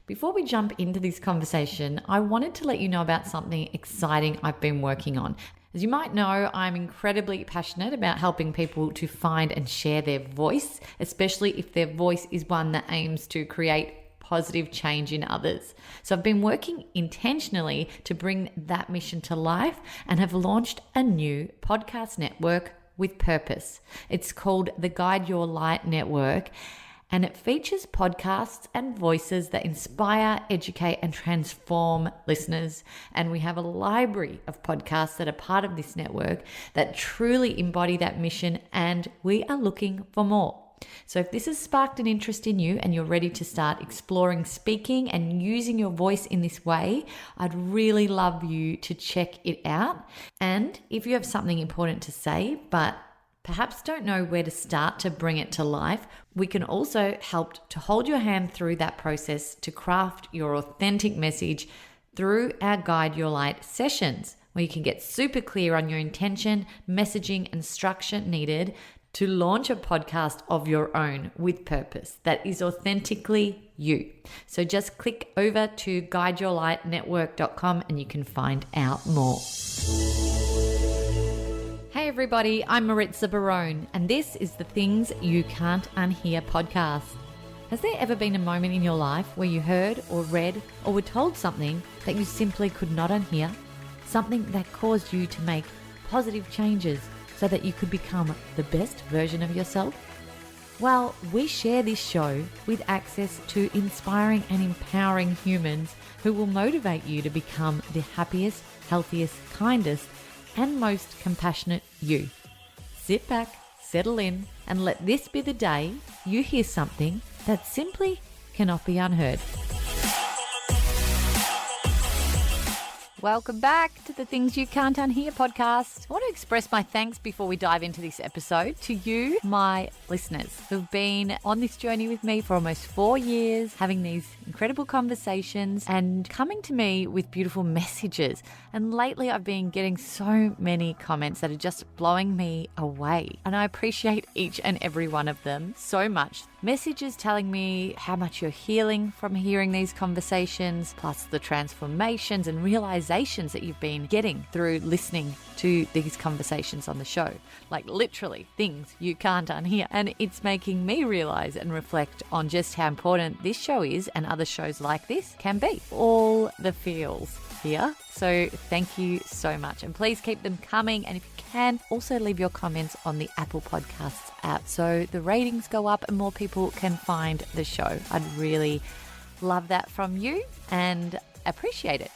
Before we jump into this conversation, I wanted to let you know about something exciting I've been working on. As you might know, I'm incredibly passionate about helping people to find and share their voice, especially if their voice is one that aims to create positive change in others. So I've been working intentionally to bring that mission to life and have launched a new podcast network with purpose. It's called the Guide Your Light Network, and it features podcasts and voices that inspire, educate, and transform listeners. And we have a library of podcasts that are part of this network that truly embody that mission, and we are looking for more. So if this has sparked an interest in you and you're ready to start exploring speaking and using your voice in this way, I'd really love you to check it out. And if you have something important to say, but perhaps don't know where to start to bring it to life, we can also help to hold your hand through that process to craft your authentic message through our Guide Your Light sessions, where you can get super clear on your intention, messaging, and structure needed to launch a podcast of your own with purpose that is authentically you. So just click over to guideyourlightnetwork.com and you can find out more. Hey everybody, I'm Maritza Barone, and this is the Things You Can't Unhear podcast. Has there ever been a moment in your life where you heard or read or were told something that you simply could not unhear? Something that caused you to make positive changes so that you could become the best version of yourself? Well, we share this show with access to inspiring and empowering humans who will motivate you to become the happiest, healthiest, kindest, and most compassionate you. Sit back, settle in, and let this be the day you hear something that simply cannot be unheard. Welcome back to the Things You Can't Unhear podcast. I want to express my thanks before we dive into this episode to you, my listeners, who've been on this journey with me for almost 4 years, having these incredible conversations and coming to me with beautiful messages. And lately I've been getting so many comments that are just blowing me away. And I appreciate each and every one of them so much. Messages telling me how much you're healing from hearing these conversations, plus the transformations and realizations that you've been getting through listening to these conversations on the show. Like literally things you can't unhear. And it's making me realize and reflect on just how important this show is and other shows like this can be. All the feels here. So thank you so much. And please keep them coming. And if you can, also leave your comments on the Apple Podcasts app so the ratings go up and more people can find the show. I'd really love that from you and appreciate it.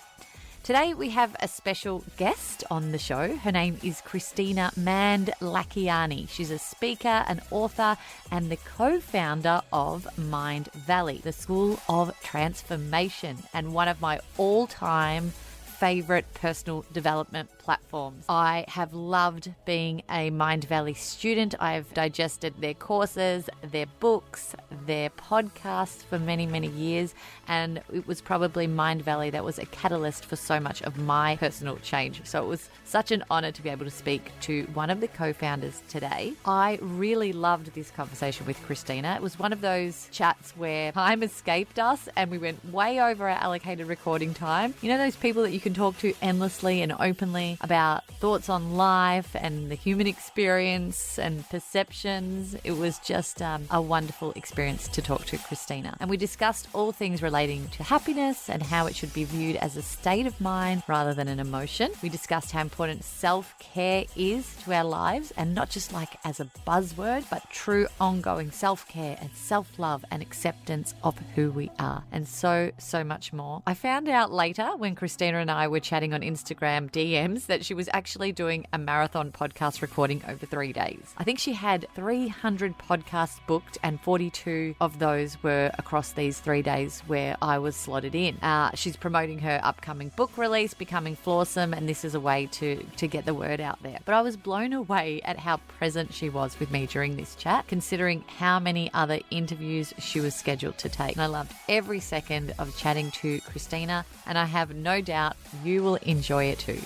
Today we have a special guest on the show. Her name is Kristina Mand Lakhiani. She's a speaker, an author, and the co-founder of Mindvalley, the School of Transformation, and one of my all-time favorite personal development platforms. I have loved being a Mindvalley student. I've digested their courses, their books, their podcasts for many, many years, and it was probably Mindvalley that was a catalyst for so much of my personal change. So it was such an honor to be able to speak to one of the co-founders today. I really loved this conversation with Kristina. It was one of those chats where time escaped us and we went way over our allocated recording time. You know those people that you can talk to endlessly and openly about thoughts on life and the human experience and perceptions. It was just a wonderful experience to talk to Kristina. And we discussed all things relating to happiness and how it should be viewed as a state of mind rather than an emotion. We discussed how important self-care is to our lives, and not just like as a buzzword, but true ongoing self-care and self-love and acceptance of who we are, and so much more. I found out later when Kristina and I were chatting on Instagram DMs that she was actually doing a marathon podcast recording over 3 days. I think she had 300 podcasts booked and 42 of those were across these 3 days where I was slotted in. She's promoting her upcoming book release, Becoming Flawsome, and this is a way to get the word out there. But I was blown away at how present she was with me during this chat, considering how many other interviews she was scheduled to take. And I loved every second of chatting to Kristina, and I have no doubt you will enjoy it too.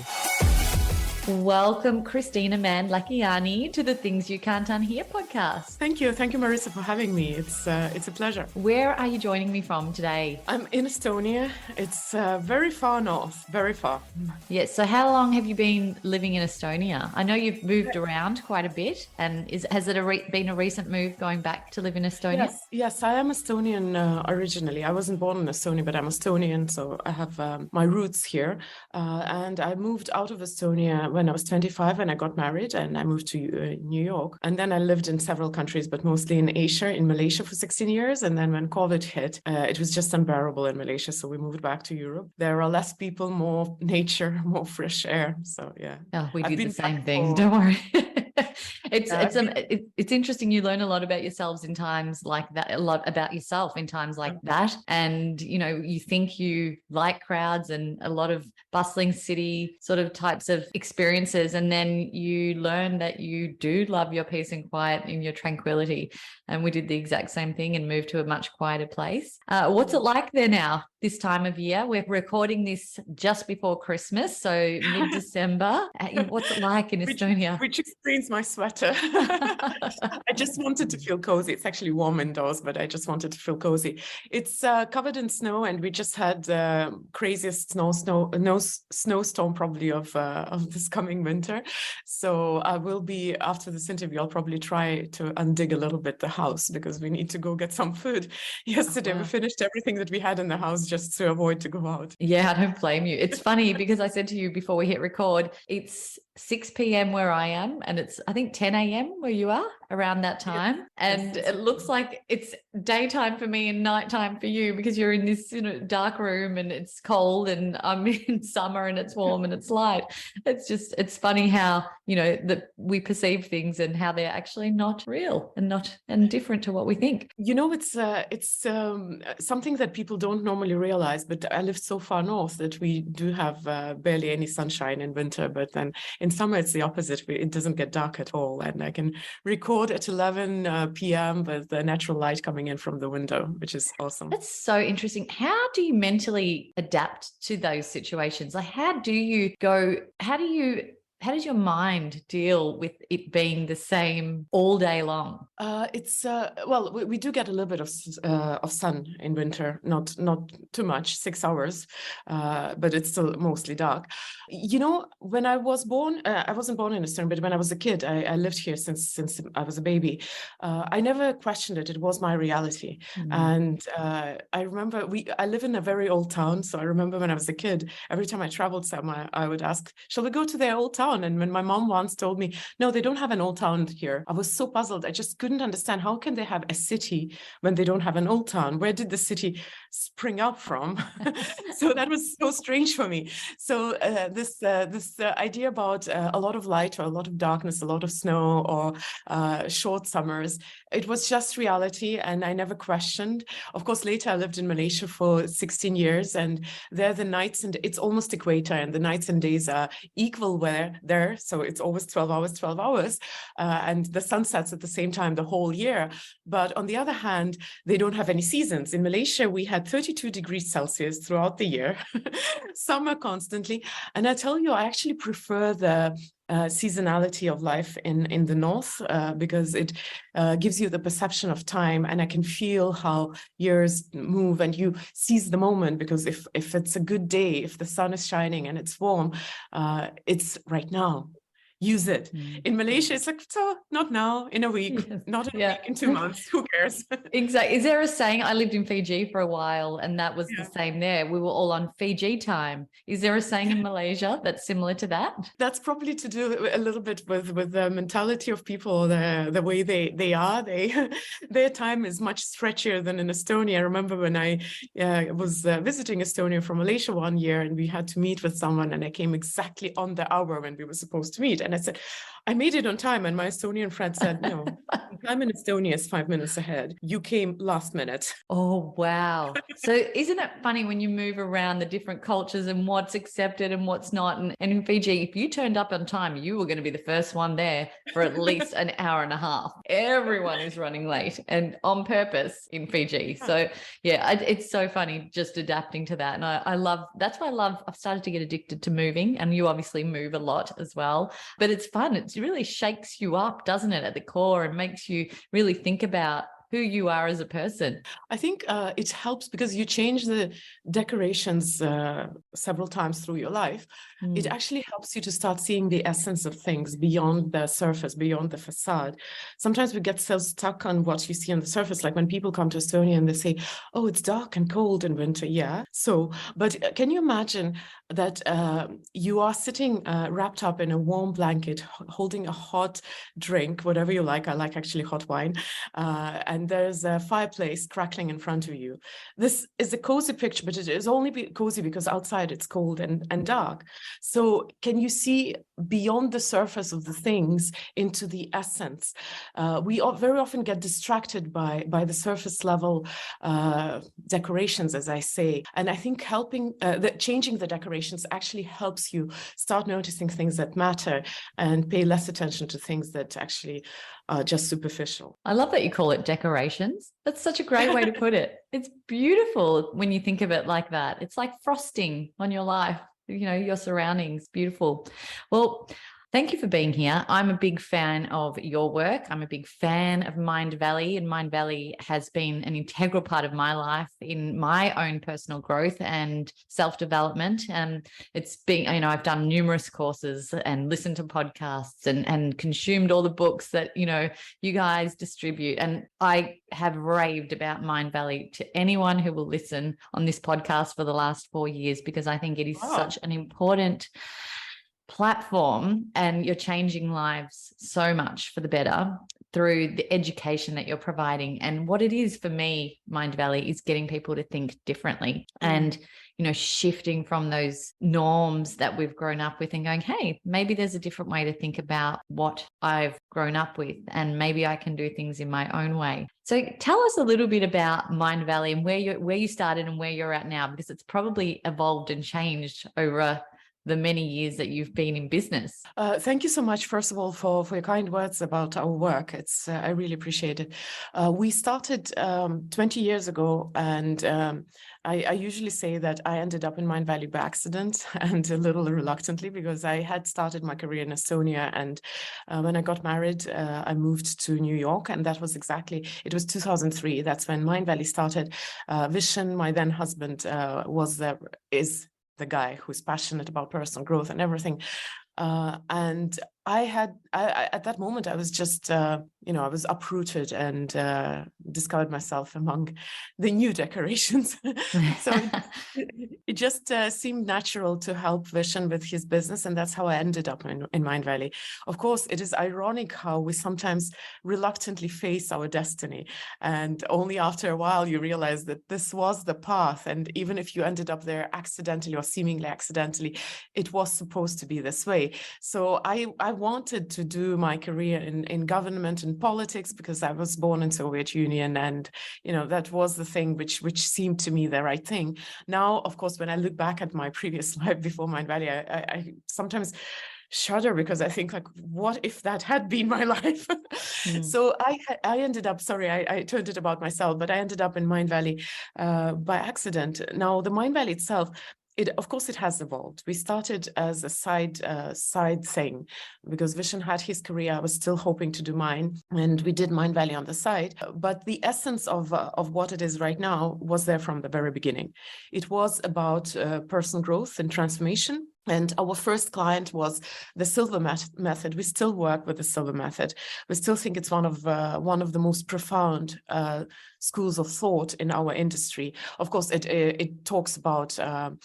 Welcome, Kristina Mand Lakhiani, to the Things You Can't Unhear podcast. Thank you, Marissa, for having me. It's a pleasure. Where are you joining me from today? I'm in Estonia. It's very far north, very far. Yes. So, how long have you been living in Estonia? I know you've moved around quite a bit, and has it been a recent move going back to live in Estonia? Yes, I am Estonian originally. I wasn't born in Estonia, but I'm Estonian, so I have my roots here. And I moved out of Estonia when I was 25 and I got married, and I moved to New York. And then I lived in several countries, but mostly in Asia, in Malaysia for 16 years. And then when COVID hit, it was just unbearable in Malaysia. So we moved back to Europe. There are less people, more nature, more fresh air. So yeah. Oh, we did the same thing. Don't worry. It's interesting. You learn a lot about yourselves in times like that, a lot about yourself in times like that. And, you know, you think you like crowds and a lot of bustling city sort of types of experiences. And then you learn that you do love your peace and quiet and your tranquility. And we did the exact same thing and moved to a much quieter place. What's it like there now, this time of year? We're recording this just before Christmas, so mid-December. What's it like in Estonia? Which explains my sweater. I just wanted to feel cozy. It's actually warm indoors, but I just wanted to feel cozy. It's covered in snow, and we just had craziest snowstorm probably of this coming winter. So I will be, after this interview, I'll probably try to undig a little bit the house because we need to go get some food. Yesterday we finished everything that we had in the house just to avoid to go out. Yeah, I don't blame you. It's funny because I said to you before we hit record, it's 6 p.m. where I am, and it's, I think, 10 a.m. where you are around that time. And it looks like it's daytime for me and nighttime for you because you're in this, dark room and it's cold, and I'm in summer and it's warm and it's light. It's funny how, that we perceive things and how they're actually not real and different to what we think. It's something that people don't normally realize, but I live so far north that we do have barely any sunshine in winter, but then in summer, it's the opposite. It doesn't get dark at all. And I can record at 11 p.m. with the natural light coming in from the window, which is awesome. That's so interesting. How do you mentally adapt to those situations? Like, how does your mind deal with it being the same all day long? We do get a little bit of sun in winter, not too much, 6 hours, but it's still mostly dark. When I was born, I wasn't born in Estonia, but when I was a kid, I lived here since I was a baby. I never questioned it. It was my reality. Mm-hmm. And I remember I live in a very old town. So I remember when I was a kid, every time I traveled somewhere, I would ask, shall we go to their old town? And when my mom once told me, no, they don't have an old town here, I was so puzzled. I just couldn't understand, how can they have a city when they don't have an old town? Where did the city spring up from? So that was so strange for me. So this idea about a lot of light or a lot of darkness, a lot of snow or short summers, it was just reality, and I never questioned. Of course, later I lived in Malaysia for 16 years, and there the nights, and it's almost equator, and the nights and days are equal there. So it's always 12 hours, and the sun sets at the same time the whole year. But on the other hand, they don't have any seasons. In Malaysia, we had 32 degrees Celsius throughout the year, summer constantly. And I tell you, I actually prefer the seasonality of life in the north because it gives you the perception of time, and I can feel how years move, and you seize the moment, because if it's a good day, if the sun is shining and it's warm, it's right now. Use it. In Malaysia, it's like, so not now, in a week, not in a week, in 2 months, who cares? Exactly. Is there a saying? I lived in Fiji for a while, and that was the same there. We were all on Fiji time. Is there a saying in Malaysia that's similar to that? That's probably to do a little bit with the mentality of people, the way they are. Their time is much stretchier than in Estonia. I remember when I was visiting Estonia from Malaysia one year, and we had to meet with someone, and I came exactly on the hour when we were supposed to meet. And And I said, I made it on time. And my Estonian friend said, no, I'm in Estonia is 5 minutes ahead. You came last minute. Oh, wow. So isn't it funny when you move around the different cultures and what's accepted and what's not? And in Fiji, if you turned up on time, you were going to be the first one there for at least an hour and a half. Everyone is running late and on purpose in Fiji. So yeah, it's so funny just adapting to that. And I love, that's why I've started to get addicted to moving, and you obviously move a lot as well, but it's fun. It really shakes you up, doesn't it, at the core, and makes you really think about who you are as a person. I think it helps because you change the decorations several times through your life. It actually helps you to start seeing the essence of things beyond the surface, beyond the facade. Sometimes we get so stuck on what you see on the surface, like when people come to Estonia and they say, oh, it's dark and cold in winter. Yeah. So, but can you imagine that you are sitting wrapped up in a warm blanket, holding a hot drink, whatever you like. I like actually hot wine. And there's a fireplace crackling in front of you. This is a cozy picture, but it is only cozy because outside it's cold and dark. So can you see beyond the surface of the things into the essence? We very often get distracted by the surface level decorations, as I say. And I think changing the decorations actually helps you start noticing things that matter and pay less attention to things that actually are just superficial. I love that you call it decorations. That's such a great way to put it. It's beautiful when you think of it like that. It's like frosting on your life, your surroundings. Beautiful. Well, thank you for being here. I'm a big fan of your work. I'm a big fan of Mindvalley, and Mindvalley has been an integral part of my life in my own personal growth and self-development. And it's been, I've done numerous courses and listened to podcasts and consumed all the books that, you guys distribute. And I have raved about Mindvalley to anyone who will listen on this podcast for the last 4 years, because I think it is such an important platform, and you're changing lives so much for the better through the education that you're providing. And what it is for me, Mindvalley, is getting people to think differently and, shifting from those norms that we've grown up with and going, hey, maybe there's a different way to think about what I've grown up with, and maybe I can do things in my own way. So tell us a little bit about Mindvalley and where you started and where you're at now, because it's probably evolved and changed over the many years that you've been in business. Thank you so much, first of all, for your kind words about our work. I really appreciate it. We started 20 years ago, and I usually say that I ended up in Mindvalley by accident and a little reluctantly, because I had started my career in Estonia, and when I got married, I moved to New York, and it was 2003. That's when Mindvalley started. Vishen, my then husband, is the guy who's passionate about personal growth and everything. And I at that moment, I was just, I was uprooted and discovered myself among the new decorations. So it just seemed natural to help Vishen with his business. And that's how I ended up in Mindvalley. Of course, it is ironic how we sometimes reluctantly face our destiny. And only after a while, you realize that this was the path. And even if you ended up there accidentally or seemingly accidentally, it was supposed to be this way. So I wanted to do my career in government and politics, because I was born in Soviet Union, and that was the thing which seemed to me the right thing. Now, of course, when I look back at my previous life before Mindvalley, I sometimes shudder, because I think, like, what if that had been my life? So I ended up, I turned it about myself, but I ended up in Mindvalley by accident. Now, the Mindvalley itself, of course, it has evolved. We started as a side thing, because Vishen had his career. I was still hoping to do mine, and we did Mindvalley on the side. But the essence of what it is right now was there from the very beginning. It was about personal growth and transformation. And our first client was the Silver method. We still work with the Silver method. We still think it's one of the most profound schools of thought in our industry. Of course, it talks about a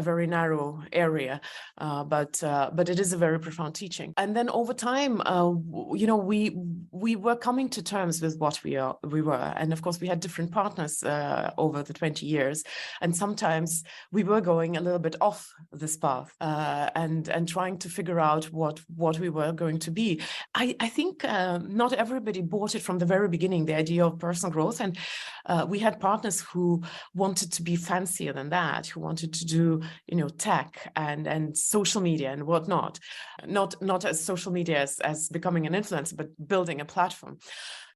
very narrow area, but it is a very profound teaching. And then over time, we were coming to terms with what we were, and of course we had different partners over the 20 years, and sometimes we were going a little bit off this path and trying to figure out what we were going to be. I think not everybody bought it from the very beginning, the idea of personal growth, and we had partners who wanted to be fancier than that, who wanted to do tech and social media and whatnot, not as social media as becoming an influencer, but building a platform.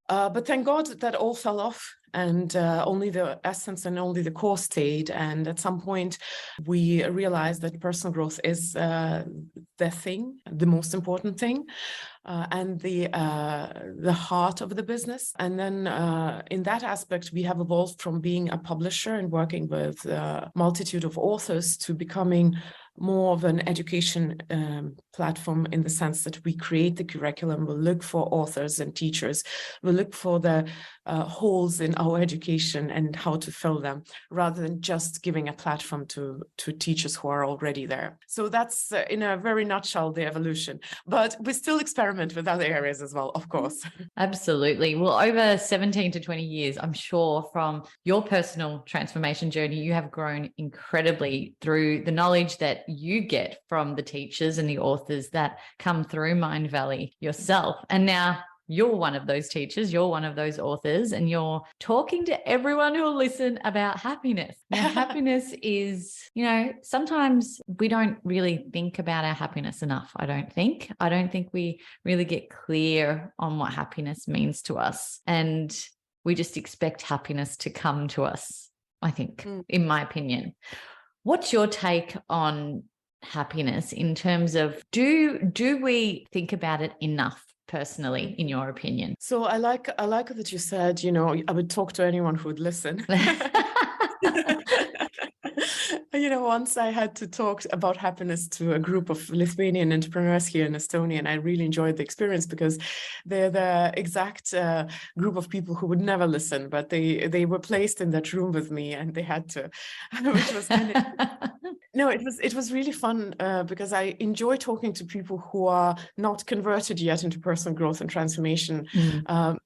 But thank God that all fell off, and only the essence and only the core stayed. And at some point, we realized that personal growth is the thing, the most important thing, and the heart of the business. And then in that aspect, we have evolved from being a publisher and working with a multitude of authors to becoming more of an education platform, in the sense that we create the curriculum, we'll look for authors and teachers, we'll look for the holes in our education and how to fill them, rather than just giving a platform to teachers who are already there. So that's in a very nutshell the evolution, but we still experiment with other areas as well, of course. Absolutely. Well, over 17 to 20 years, I'm sure from your personal transformation journey, you have grown incredibly through the knowledge that you get from the teachers and the authors that come through Mindvalley yourself. And now you're one of those teachers, you're one of those authors, and you're talking to everyone who will listen about happiness. Now, happiness is, sometimes we don't really think about our happiness enough, I don't think we really get clear on what happiness means to us. And we just expect happiness to come to us, I think, in my opinion. What's your take on happiness in terms of do we think about it enough personally, in your opinion? So I like that you said, I would talk to anyone who would listen. Once I had to talk about happiness to a group of Lithuanian entrepreneurs here in Estonia, and I really enjoyed the experience because they're the exact group of people who would never listen, but they were placed in that room with me and they had to, which was kind of... No, it was really fun because I enjoy talking to people who are not converted yet into personal growth and transformation.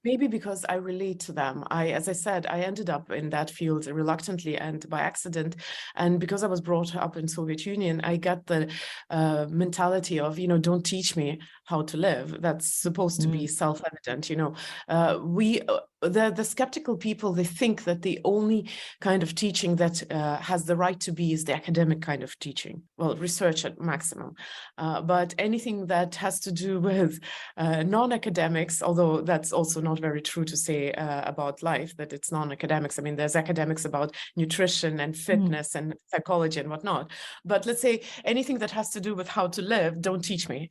Maybe because I relate to them. As I said, I ended up in that field reluctantly and by accident. And because I was brought up in Soviet Union, I got the mentality of, don't teach me how to live. That's supposed to be self-evident. The skeptical people, they think that the only kind of teaching that has the right to be is the academic kind of teaching. Well, research at maximum. But anything that has to do with non-academics, although that's also not very true to say about life, that it's non-academics. I mean, there's academics about nutrition and fitness and psychology and whatnot. But let's say anything that has to do with how to live, don't teach me.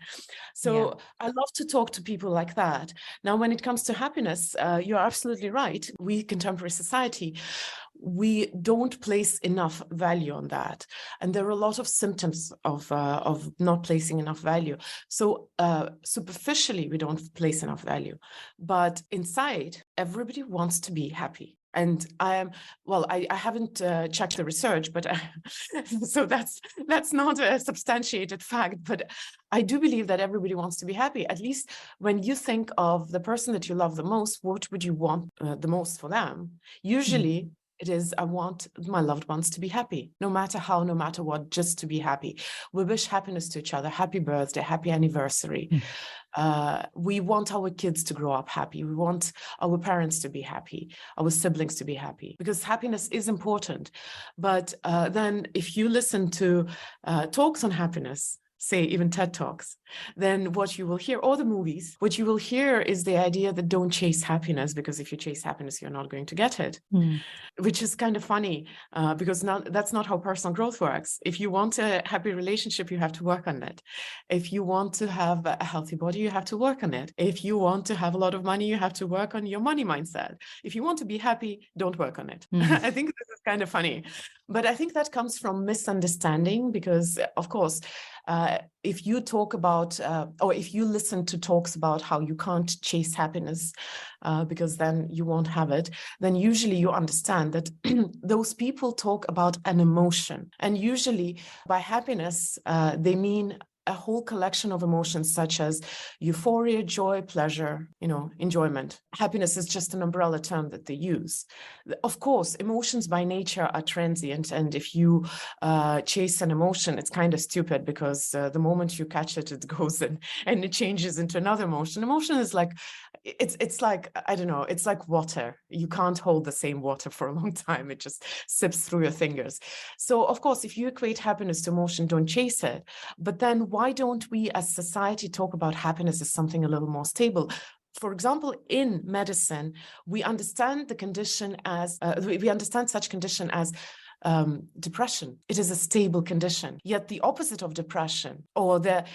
So I love to talk to people like that. Now, when it comes to happiness, you're absolutely right. We, contemporary society, we don't place enough value on that. And there are a lot of symptoms of not placing enough value. So superficially, we don't place enough value. But inside, everybody wants to be happy. And I haven't checked the research, but so that's not a substantiated fact. But I do believe that everybody wants to be happy. At least when you think of the person that you love the most, what would you want the most for them? Usually, it is, I want my loved ones to be happy, no matter how, no matter what, just to be happy. We wish happiness to each other. Happy birthday, happy anniversary. We want our kids to grow up happy. We want our parents to be happy, our siblings to be happy, because happiness is important. But then if you listen to talks on happiness, say even TED Talks, then what you will hear, or the movies, what you will hear is the idea that don't chase happiness, because if you chase happiness, you're not going to get it, which is kind of funny because that's not how personal growth works. If you want a happy relationship, you have to work on it. If you want to have a healthy body, you have to work on it. If you want to have a lot of money, you have to work on your money mindset. If you want to be happy, don't work on it. I think this is kind of funny. But I think that comes from misunderstanding because, of course, if you talk about, or if you listen to talks about how you can't chase happiness because then you won't have it, then usually you understand that those people talk about an emotion. And usually by happiness, they mean a whole collection of emotions such as euphoria, joy, pleasure, enjoyment. Happiness is just an umbrella term that they use. Of course, emotions by nature are transient. And if you chase an emotion, it's kind of stupid because the moment you catch it, it goes and it changes into another emotion. Emotion is like, it's like, I don't know, it's like water. You can't hold the same water for a long time. It just sips through your fingers. So of course, if you equate happiness to emotion, don't chase it. But then why don't we as society talk about happiness as something a little more stable? For example, in medicine, we understand the condition as, we understand such condition as depression. It is a stable condition. Yet the opposite of depression, or the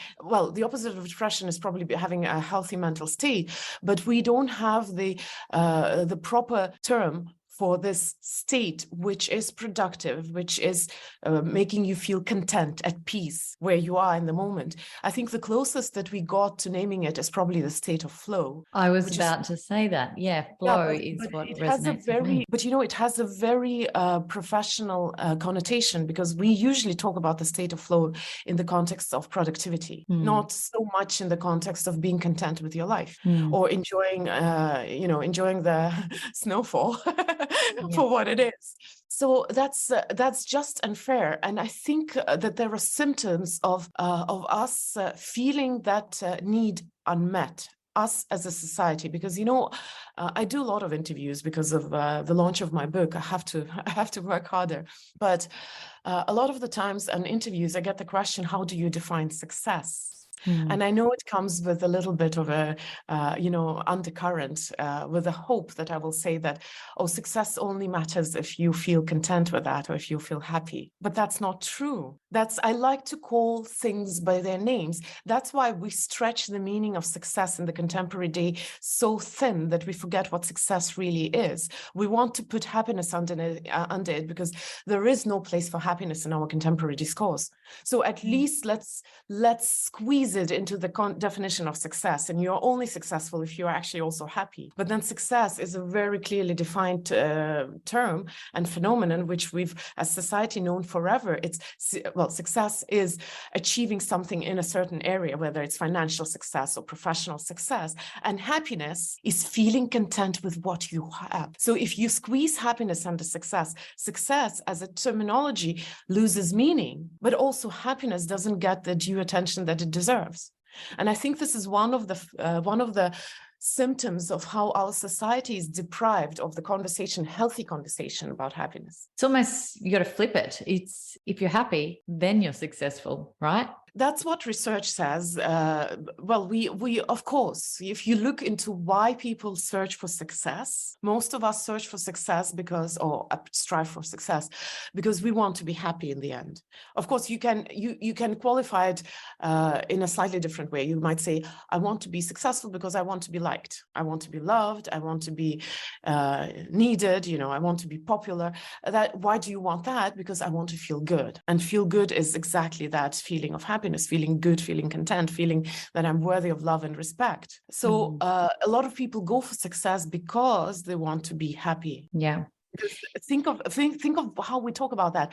opposite of depression is probably having a healthy mental state, but we don't have the proper term for this state, which is productive, which is making you feel content, at peace, where you are in the moment. I think the closest that we got to naming it is probably the state of flow. I was about to say that. Yeah, flow is what resonates with me. But it has a very professional connotation because we usually talk about the state of flow in the context of productivity, not so much in the context of being content with your life or enjoying the snowfall. For what it is. So that's just unfair. And I think that there are symptoms of us feeling that need unmet, us as a society, because I do a lot of interviews because of the launch of my book. I have to work harder, but a lot of the times in interviews I get the question, how do you define success? And I know it comes with a little bit of a, undercurrent, with a hope that I will say that, success only matters if you feel content with that or if you feel happy. But that's not true. I like to call things by their names. That's why we stretch the meaning of success in the contemporary day so thin that we forget what success really is. We want to put happiness under it because there is no place for happiness in our contemporary discourse. So at least let's squeeze it into the definition of success, and you're only successful if you're actually also happy. But then success is a very clearly defined term and phenomenon which we've as society known forever. Success is achieving something in a certain area, whether it's financial success or professional success, and happiness is feeling content with what you have. So if you squeeze happiness under success as a terminology loses meaning, but also happiness doesn't get the due attention that it deserves. And I think this is one of the symptoms of how our society is deprived of the healthy conversation about happiness. It's almost, you got to flip it. It's, if you're happy, then you're successful, right? That's what research says. We of course, if you look into why people search for success, most of us search for success strive for success because we want to be happy in the end. Of course, you can qualify it in a slightly different way. You might say, I want to be successful because I want to be liked. I want to be loved. I want to be needed. I want to be popular. Why do you want that? Because I want to feel good. And feel good is exactly that feeling of happiness, feeling good, feeling content, feeling that I'm worthy of love and respect. So a lot of people go for success because they want to be happy. Yeah. Think of how we talk about that.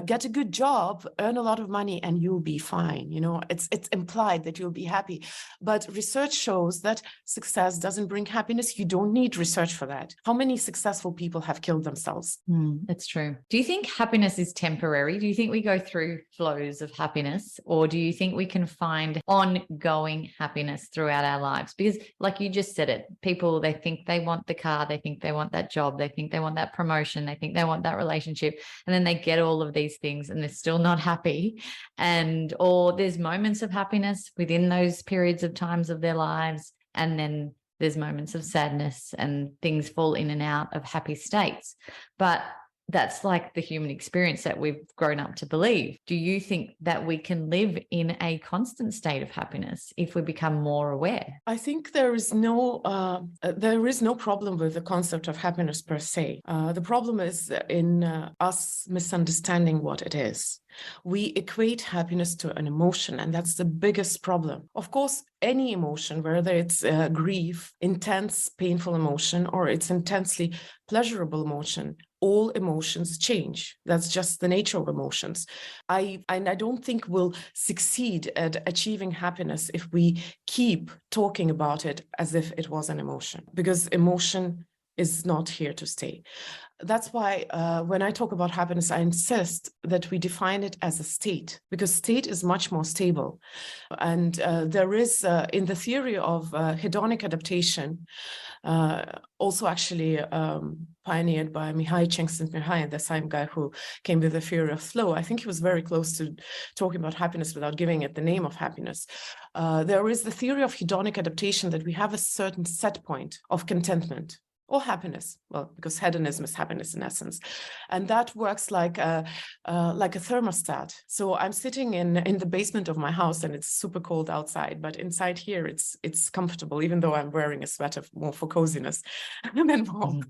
Get a good job, earn a lot of money, and you'll be fine. It's implied that you'll be happy. But research shows that success doesn't bring happiness. You don't need research for that. How many successful people have killed themselves? That's true. Do you think happiness is temporary? Do you think we go through flows of happiness, or do you think we can find ongoing happiness throughout our lives? Because like you just said it, people, they think they want the car, they think they want that job, they think they want that promotion, they think they want that relationship, and then they get all of these things and they're still not happy. Or there's moments of happiness within those periods of times of their lives, and then there's moments of sadness and things fall in and out of happy states. But that's like the human experience that we've grown up to believe. Do you think that we can live in a constant state of happiness if we become more aware? I think there is no problem with the concept of happiness per se. The problem is in us misunderstanding what it is. We equate happiness to an emotion, and that's the biggest problem. Of course, any emotion, whether it's grief, intense, painful emotion, or it's intensely pleasurable emotion, all emotions change. That's just the nature of emotions. I don't think we'll succeed at achieving happiness if we keep talking about it as if it was an emotion, because emotion is not here to stay. That's why when I talk about happiness, I insist that we define it as a state, because state is much more stable. And there is, in the theory of hedonic adaptation, also actually pioneered by Mihai Csikszentmihalyi, the same guy who came with the theory of flow. I think he was very close to talking about happiness without giving it the name of happiness. There is the theory of hedonic adaptation, that we have a certain set point of contentment or happiness, well, because hedonism is happiness in essence, and that works like a thermostat. So I'm sitting in the basement of my house, and it's super cold outside, but inside here it's comfortable, even though I'm wearing a sweater more for coziness than warmth,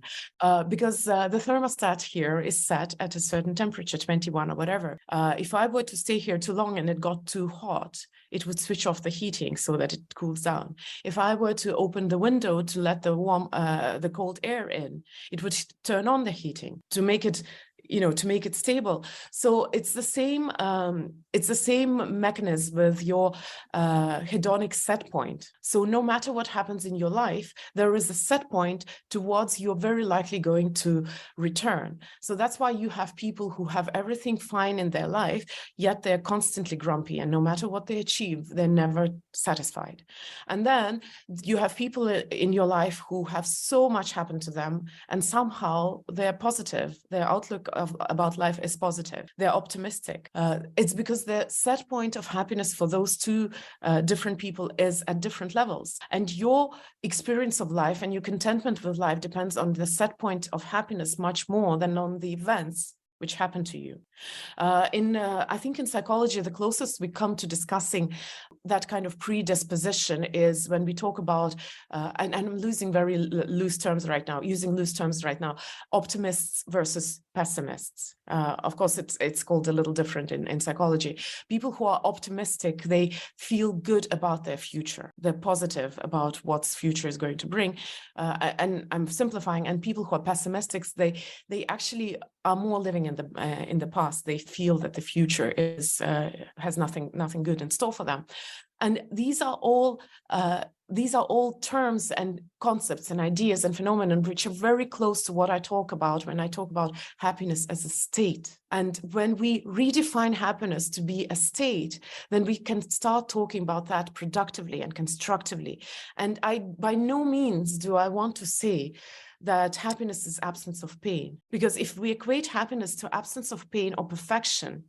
because the thermostat here is set at a certain temperature, 21 or whatever. If I were to stay here too long and it got too hot, it would switch off the heating so that it cools down. If I were to open the window to let the cold air in, it would turn on the heating to make it stable. So it's the same mechanism with your hedonic set point. So no matter what happens in your life, there is a set point towards you're very likely going to return. So that's why you have people who have everything fine in their life, yet they're constantly grumpy, and no matter what they achieve, they're never satisfied. And then you have people in your life who have so much happen to them, and somehow they're positive, their outlook about life is positive, they're optimistic. It's because the set point of happiness for those two different people is at different levels, and your experience of life and your contentment with life depends on the set point of happiness much more than on the events which happen to you. I think in psychology, the closest we come to discussing that kind of predisposition is when we talk about, and I'm using loose terms right now, optimists versus pessimists. Of course, it's called a little different in psychology. People who are optimistic, they feel good about their future. They're positive about what's future is going to bring. And I'm simplifying. And people who are pessimistic, they actually are more living in the past. They feel that the future has nothing good in store for them. And these are all terms and concepts and ideas and phenomena which are very close to what I talk about when I talk about happiness as a state. And when we redefine happiness to be a state, then we can start talking about that productively and constructively. And by no means do I want to say that happiness is absence of pain, because if we equate happiness to absence of pain or perfection,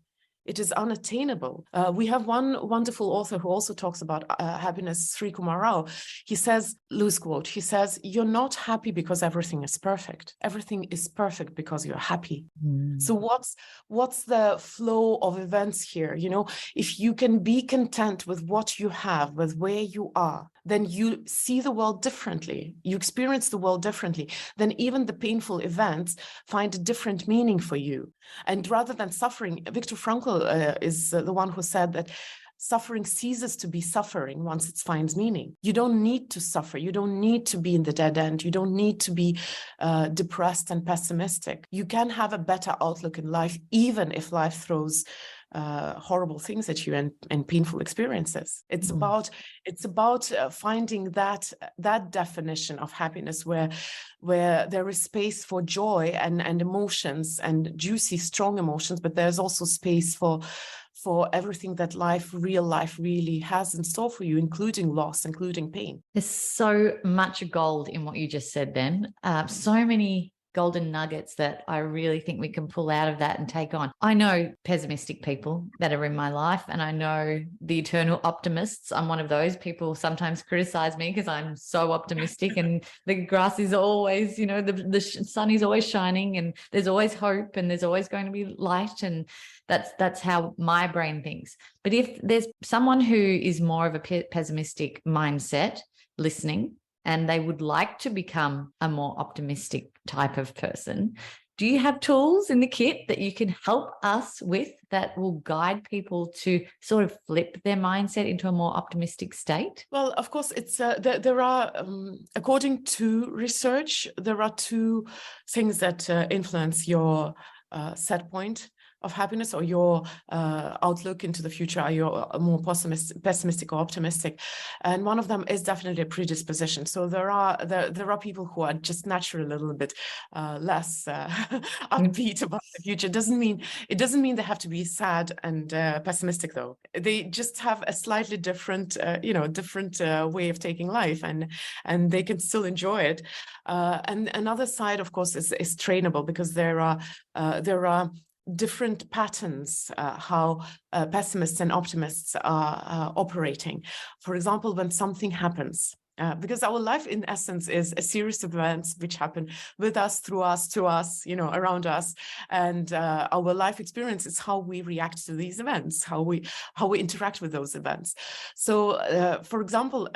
it is unattainable. We have one wonderful author who also talks about happiness, Sri Kumar Rao. He says, loose quote, he says, "You're not happy because everything is perfect. Everything is perfect because you're happy." So what's the flow of events here? If you can be content with what you have, with where you are, then you see the world differently. You experience the world differently. Then even the painful events find a different meaning for you. And rather than suffering, Viktor Frankl is the one who said that suffering ceases to be suffering once it finds meaning. You don't need to suffer. You don't need to be in the dead end. You don't need to be depressed and pessimistic. You can have a better outlook in life, even if life throws horrible things at you and painful experiences. It's about finding that definition of happiness where there is space for joy and emotions and juicy, strong emotions, but there's also space for everything that real life really has in store for you, including loss, including pain. There's so much gold in what you just said then. So many golden nuggets that I really think we can pull out of that and take on. I know pessimistic people that are in my life, and I know the eternal optimists. I'm one of those. People sometimes criticize me because I'm so optimistic and the grass is always, the sun is always shining and there's always hope and there's always going to be light, and that's how my brain thinks. But if there's someone who is more of a pessimistic mindset listening, and they would like to become a more optimistic type of person, do you have tools in the kit that you can help us with that will guide people to sort of flip their mindset into a more optimistic state? Well, of course, it's there are, according to research, there are two things that influence your set point of happiness, or your outlook into the future. Are you more pessimistic or optimistic? And one of them is definitely a predisposition. So there are people who are just naturally a little bit less upbeat about the future. It doesn't mean they have to be sad and pessimistic, though. They just have a slightly different way of taking life, and they can still enjoy it. And another side, of course, is trainable, because there are different patterns how pessimists and optimists are operating. For example, when something happens, because our life in essence is a series of events which happen with us, through us, to us, around us, and our life experience is how we react to these events, how we interact with those events. So for example,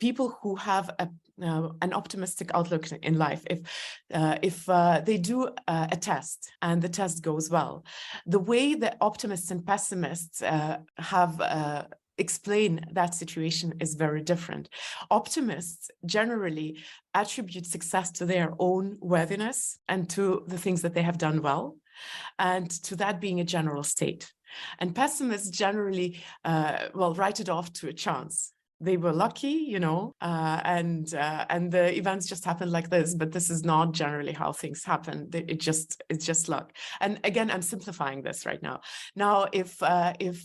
people who have an optimistic outlook in life, if they do a test and the test goes well, the way that optimists and pessimists have explain that situation is very different. Optimists generally attribute success to their own worthiness and to the things that they have done well, and to that being a general state. And pessimists generally, write it off to a chance. They were lucky, and the events just happened like this, but this is not generally how things happen. It's just luck. And again, I'm simplifying this right now. Now, if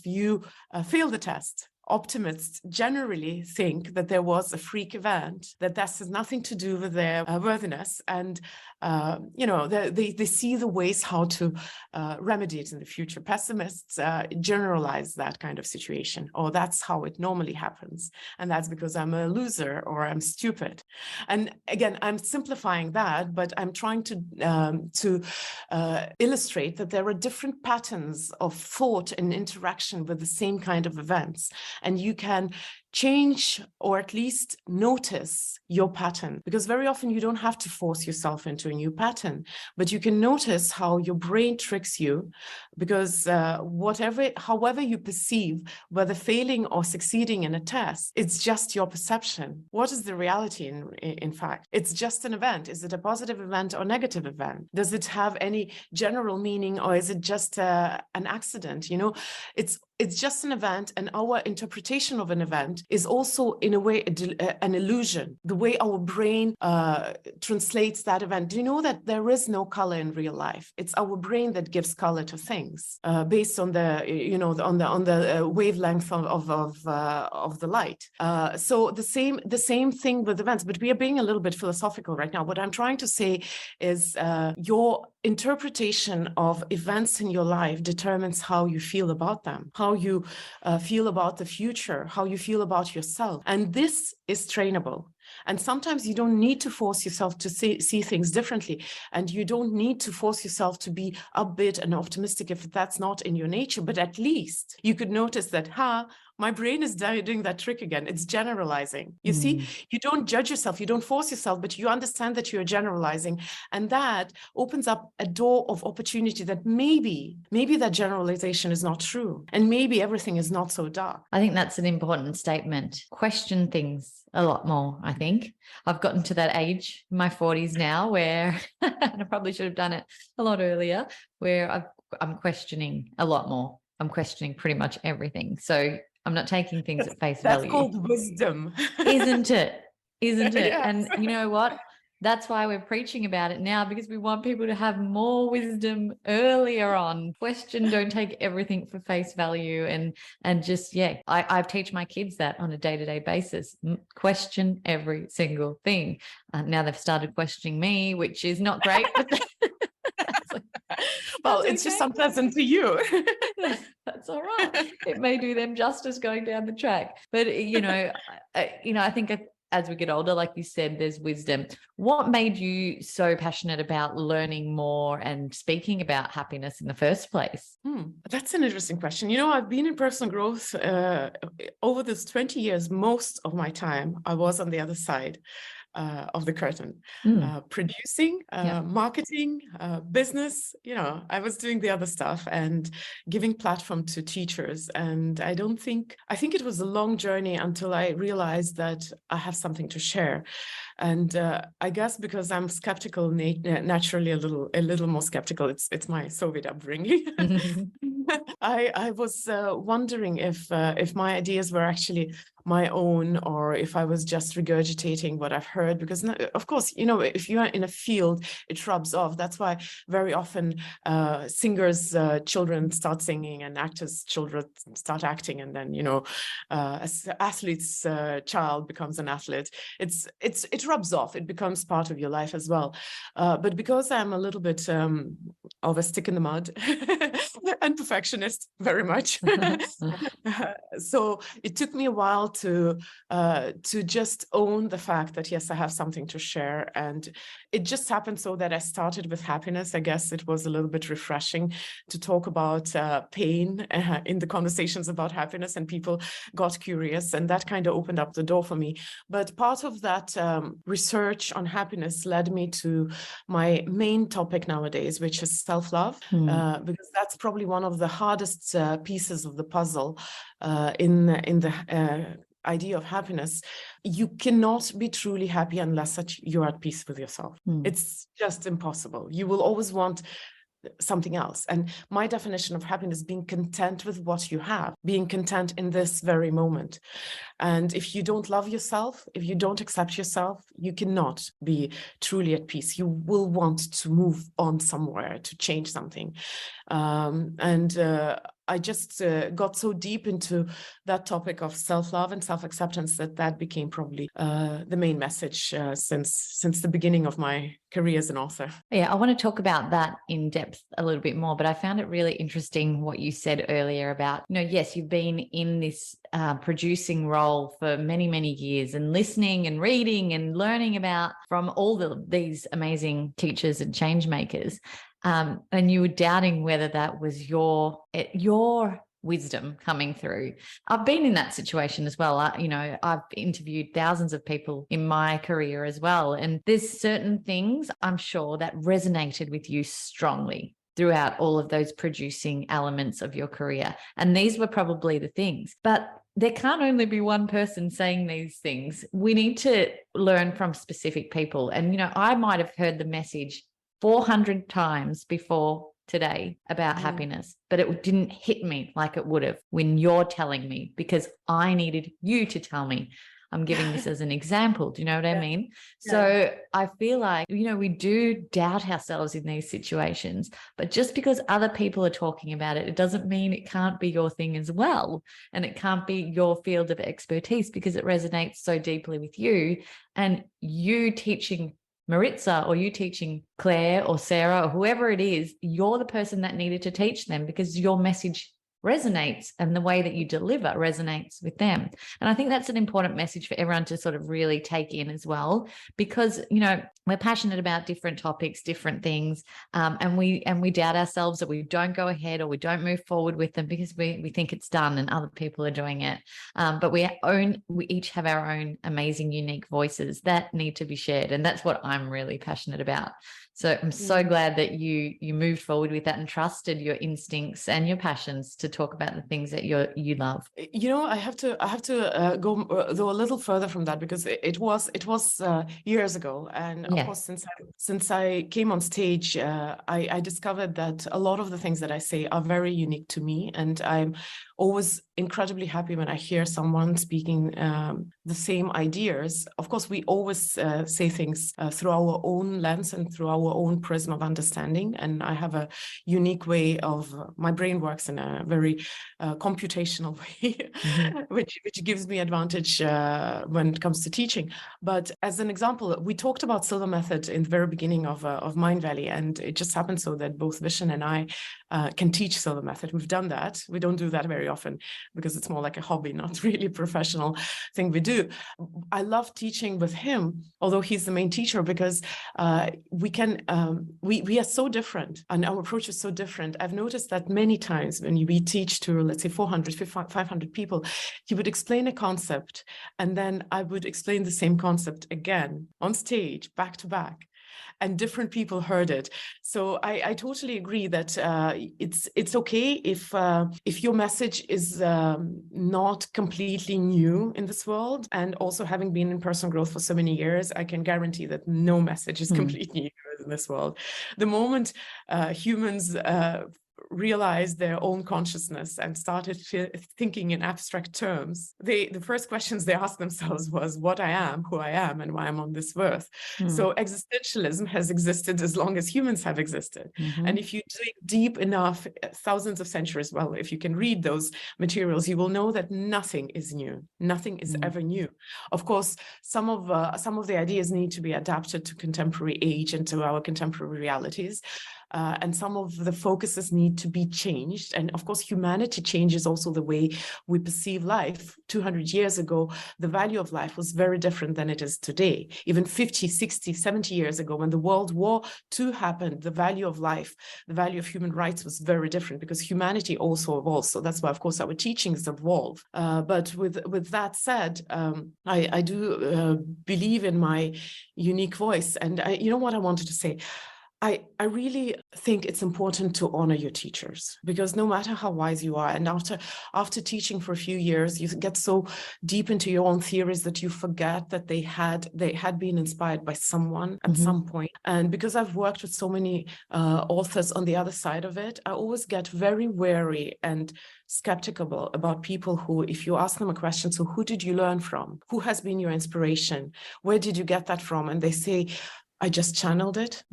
you fail the test, optimists generally think that there was a freak event, that has nothing to do with their worthiness, and they see the ways how to remedy it in the future. Pessimists generalize that kind of situation, or that's how it normally happens, and that's because I'm a loser or I'm stupid. And again, I'm simplifying that, but I'm trying to illustrate that there are different patterns of thought and interaction with the same kind of events, and you can change, or at least notice your pattern, because very often you don't have to force yourself into a new pattern, but you can notice how your brain tricks you, because however you perceive whether failing or succeeding in a test, it's just your perception. What is the reality in fact? It's just an event. Is it a positive event or negative event? Does it have any general meaning, or is it just an accident? It's just an event, and our interpretation of an event is also, in a way, an illusion. The way our brain translates that event. Do you know that there is no color in real life? It's our brain that gives color to things based on the wavelength of the light. So the same thing with events. But we are being a little bit philosophical right now. What I'm trying to say is your interpretation of events in your life determines how you feel about them, how you feel about the future, how you feel about yourself. And this is trainable. And sometimes you don't need to force yourself to see things differently. And you don't need to force yourself to be upbeat and optimistic if that's not in your nature. But at least you could notice that, my brain is doing that trick again. It's generalizing. You see, you don't judge yourself, you don't force yourself, but you understand that you're generalizing. And that opens up a door of opportunity that maybe that generalization is not true. And maybe everything is not so dark. I think that's an important statement. Question things a lot more, I think. I've gotten to that age in my 40s now where, and I probably should have done it a lot earlier, where I'm questioning a lot more. I'm questioning pretty much everything. So I'm not taking things at face value. That's called wisdom. Isn't it? Yes. And you know what? That's why we're preaching about it now, because we want people to have more wisdom earlier on. Question, don't take everything for face value, and just, I teach my kids that on a day-to-day basis. Question every single thing. Now they've started questioning me, which is not great, but well, it's just unpleasant to you. That's all right. It may do them justice going down the track. But, I think as we get older, like you said, there's wisdom. What made you so passionate about learning more and speaking about happiness in the first place? That's an interesting question. I've been in personal growth over this 20 years. Most of my time, I was on the other side of the curtain, producing, marketing, business. I was doing the other stuff and giving platform to teachers. And I think it was a long journey until I realized that I have something to share. And I guess because I'm skeptical, naturally a little more skeptical. It's my Soviet upbringing. I was wondering if my ideas were actually my own, or if I was just regurgitating what I've heard, because of course, if you are in a field, it rubs off. That's why very often singers' children start singing and actors' children start acting, and then as athlete's child becomes an athlete. It rubs off. It becomes part of your life as well. But because I'm a little bit of a stick in the mud and perfectionist, very much, so it took me a while to just own the fact that, yes, I have something to share. And it just happened so that I started with happiness. I guess it was a little bit refreshing to talk about pain in the conversations about happiness, and people got curious, and that kind of opened up the door for me. But part of that research on happiness led me to my main topic nowadays, which is self-love, because that's probably one of the hardest pieces of the puzzle in the idea of happiness. You cannot be truly happy unless you're at peace with yourself. It's just impossible. You will always want something else. And my definition of happiness, being content with what you have, being content in this very moment. And if you don't love yourself, if you don't accept yourself, you cannot be truly at peace. You will want to move on somewhere, to change something. I just got so deep into that topic of self-love and self-acceptance that became probably the main message since the beginning of my career as an author. Yeah, I want to talk about that in depth a little bit more, but I found it really interesting what you said earlier about, yes, you've been in this producing role for many, many years, and listening and reading and learning about from all these amazing teachers and change makers. And you were doubting whether that was your wisdom coming through. I've been in that situation as well. I've interviewed thousands of people in my career as well. And there's certain things I'm sure that resonated with you strongly throughout all of those producing elements of your career. And these were probably the things. But there can't only be one person saying these things. We need to learn from specific people. And, I might have heard the message 400 times before today about happiness, but it didn't hit me like it would have when you're telling me, because I needed you to tell me. I'm giving this as an example. Do you know what I mean? Yeah. So I feel like, we do doubt ourselves in these situations, but just because other people are talking about it, it doesn't mean it can't be your thing as well. And it can't be your field of expertise, because it resonates so deeply with you. And you teaching Maritza, or you teaching Claire or Sarah or whoever it is, you're the person that needed to teach them, because your message resonates and the way that you deliver resonates with them. And I think that's an important message for everyone to sort of really take in as well, because, we're passionate about different topics, different things, and we doubt ourselves that we don't go ahead or we don't move forward with them because we think it's done and other people are doing it. But we each have our own amazing, unique voices that need to be shared. And that's what I'm really passionate about. So I'm so glad that you moved forward with that and trusted your instincts and your passions to talk about the things that you love. I have to go a little further from that, because it was years ago, and of course, since I came on stage, I discovered that a lot of the things that I say are very unique to me, and I'm always incredibly happy when I hear someone speaking the same ideas. Of course, we always say things through our own lens and through our own prism of understanding. And I have a unique way of, my brain works in a very computational way, which gives me advantage when it comes to teaching. But as an example, we talked about Silva method in the very beginning of Mindvalley, and it just happened so that both Vishen and I can teach Silva method. We've done that. We don't do that very often because it's more like a hobby, not really a professional thing we do. I love teaching with him, although he's the main teacher, because we are so different and our approach is so different. I've noticed that many times when we teach to, let's say, 400, 500 people, he would explain a concept and then I would explain the same concept again on stage, back to back. And different people heard it. So I totally agree that it's okay if your message is not completely new in this world. And also, having been in personal growth for so many years, I can guarantee that no message is completely new in this world. The moment humans realized their own consciousness and started thinking in abstract terms, the first questions they asked themselves was what I am, who I am, and why I'm on this earth. So existentialism has existed as long as humans have existed. And if you dig deep enough, thousands of centuries, well, if you can read those materials, you will know that nothing is new. Nothing is ever new. Of course, some of the ideas need to be adapted to contemporary age and to our contemporary realities. And some of the focuses need to be changed. And of course, humanity changes also the way we perceive life. 200 years ago, the value of life was very different than it is today. Even 50, 60, 70 years ago, when the World War II happened, the value of life, the value of human rights was very different because humanity also evolves. So that's why, of course, our teachings evolve. But with that said, I do believe in my unique voice. And you know what I wanted to say? I really think it's important to honor your teachers, because no matter how wise you are, and after teaching for a few years, you get so deep into your own theories that you forget that they had been inspired by someone at some point. And because I've worked with so many authors on the other side of it, I always get very wary and skeptical about people who, if you ask them a question, so who did you learn from? Who has been your inspiration? Where did you get that from? And they say, I just channeled it.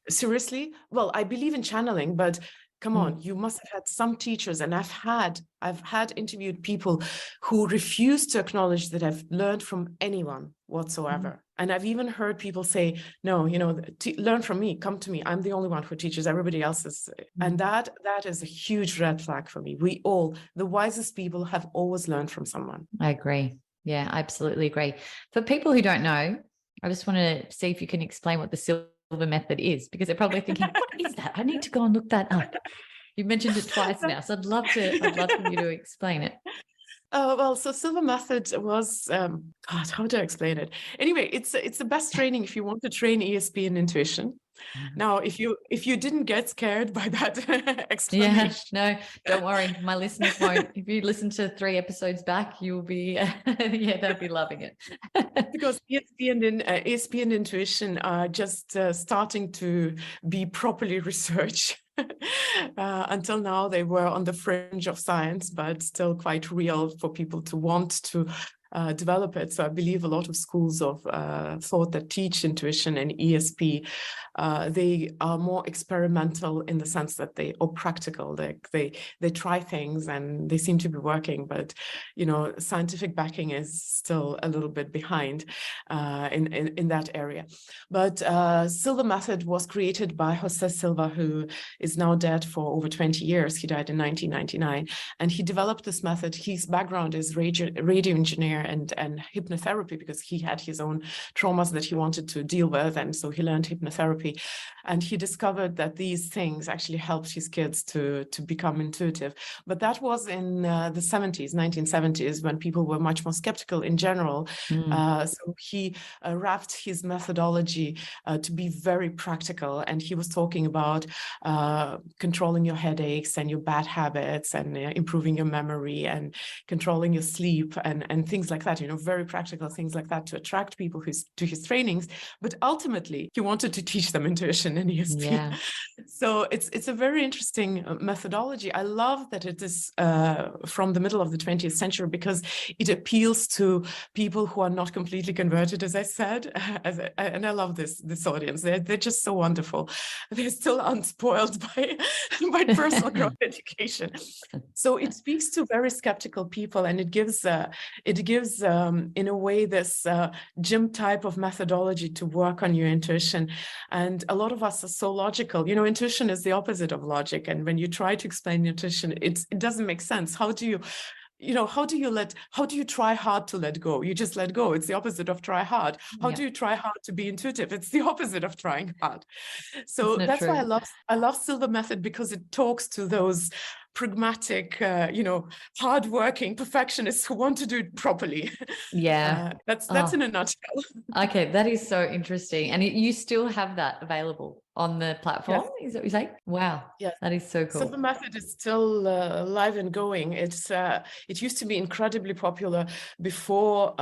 Seriously? Well, I believe in channeling, but come on, you must have had some teachers, and I've had interviewed people who refuse to acknowledge that I've learned from anyone whatsoever. And I've even heard people say, no, learn from me, come to me. I'm the only one who teaches, everybody else is. And that is a huge red flag for me. We all, the wisest people, have always learned from someone. I agree. Yeah, I absolutely agree. For people who don't know, I just want to see if you can explain what the Silva method is, because they're probably thinking, what is that? I need to go and look that up. You've mentioned it twice now, so I'd love for you to explain it. Well, so Silva method was, God, how do I explain it? Anyway, it's the best training if you want to train ESP and intuition. Now, if you didn't get scared by that explanation. Yeah, no, don't worry. My listeners won't. If you listen to 3 episodes back, you'll be, they'll be loving it. Because ESP and intuition are just starting to be properly researched. Until now, they were on the fringe of science, but still quite real for people to want to develop it. So I believe a lot of schools of thought that teach intuition and ESP, they are more experimental in the sense that or practical. They try things and they seem to be working, but scientific backing is still a little bit behind in that area. But Silva method was created by Jose Silva, who is now dead for over 20 years. He died in 1999, and he developed this method. His background is radio engineer and hypnotherapy, because he had his own traumas that he wanted to deal with, and so he learned hypnotherapy, and he discovered that these things actually helped his kids to become intuitive. But that was in the 1970s, when people were much more skeptical in general. So he wrapped his methodology to be very practical, and he was talking about controlling your headaches and your bad habits, and improving your memory and controlling your sleep and things things like that, very practical things like that to attract people to his trainings. But ultimately, he wanted to teach them intuition and ESP. Yeah. So it's a very interesting methodology. I love that it is from the middle of the 20th century, because it appeals to people who are not completely converted, as I said. And I love this audience. They're just so wonderful. They're still unspoiled by personal growth education. So it speaks to very skeptical people, and it gives in a way this gym type of methodology to work on your intuition. And a lot of us are so logical. Intuition is the opposite of logic, and when you try to explain intuition, it doesn't make sense. How do you try hard to let go? You just let go. It's the opposite of try hard. How do you try hard to be intuitive? It's the opposite of trying hard. So that's why I love Silva method, because it talks to those pragmatic, hardworking perfectionists who want to do it properly. Yeah. That's in a nutshell. Okay, that is so interesting. And you still have that available on the platform? Yes. Is that what you say? Wow. Yes. That is so cool. So the method is still live and going. It used to be incredibly popular before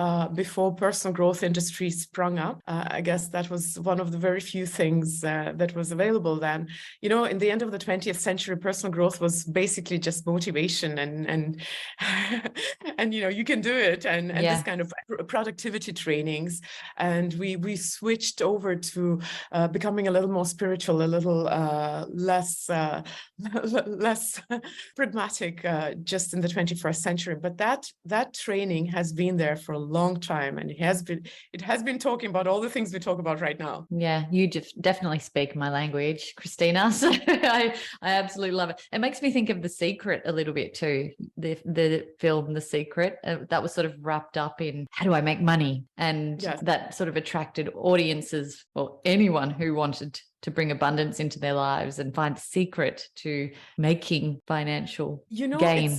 personal growth industry sprung up. I guess that was one of the very few things that was available then. In the end of the 20th century, personal growth was basically just motivation and you can do it and this kind of productivity trainings. And we switched over to becoming a little more spiritual, a little less pragmatic just in the 21st century. But that training has been there for a long time, and it has been talking about all the things we talk about right now. Yeah, you definitely speak my language, Kristina. So I absolutely love it. It makes me think of The Secret a little bit too. The film The Secret, that was sort of wrapped up in how do I make money, and that sort of attracted audiences, or anyone who wanted to bring abundance into their lives and find the secret to making financial gain.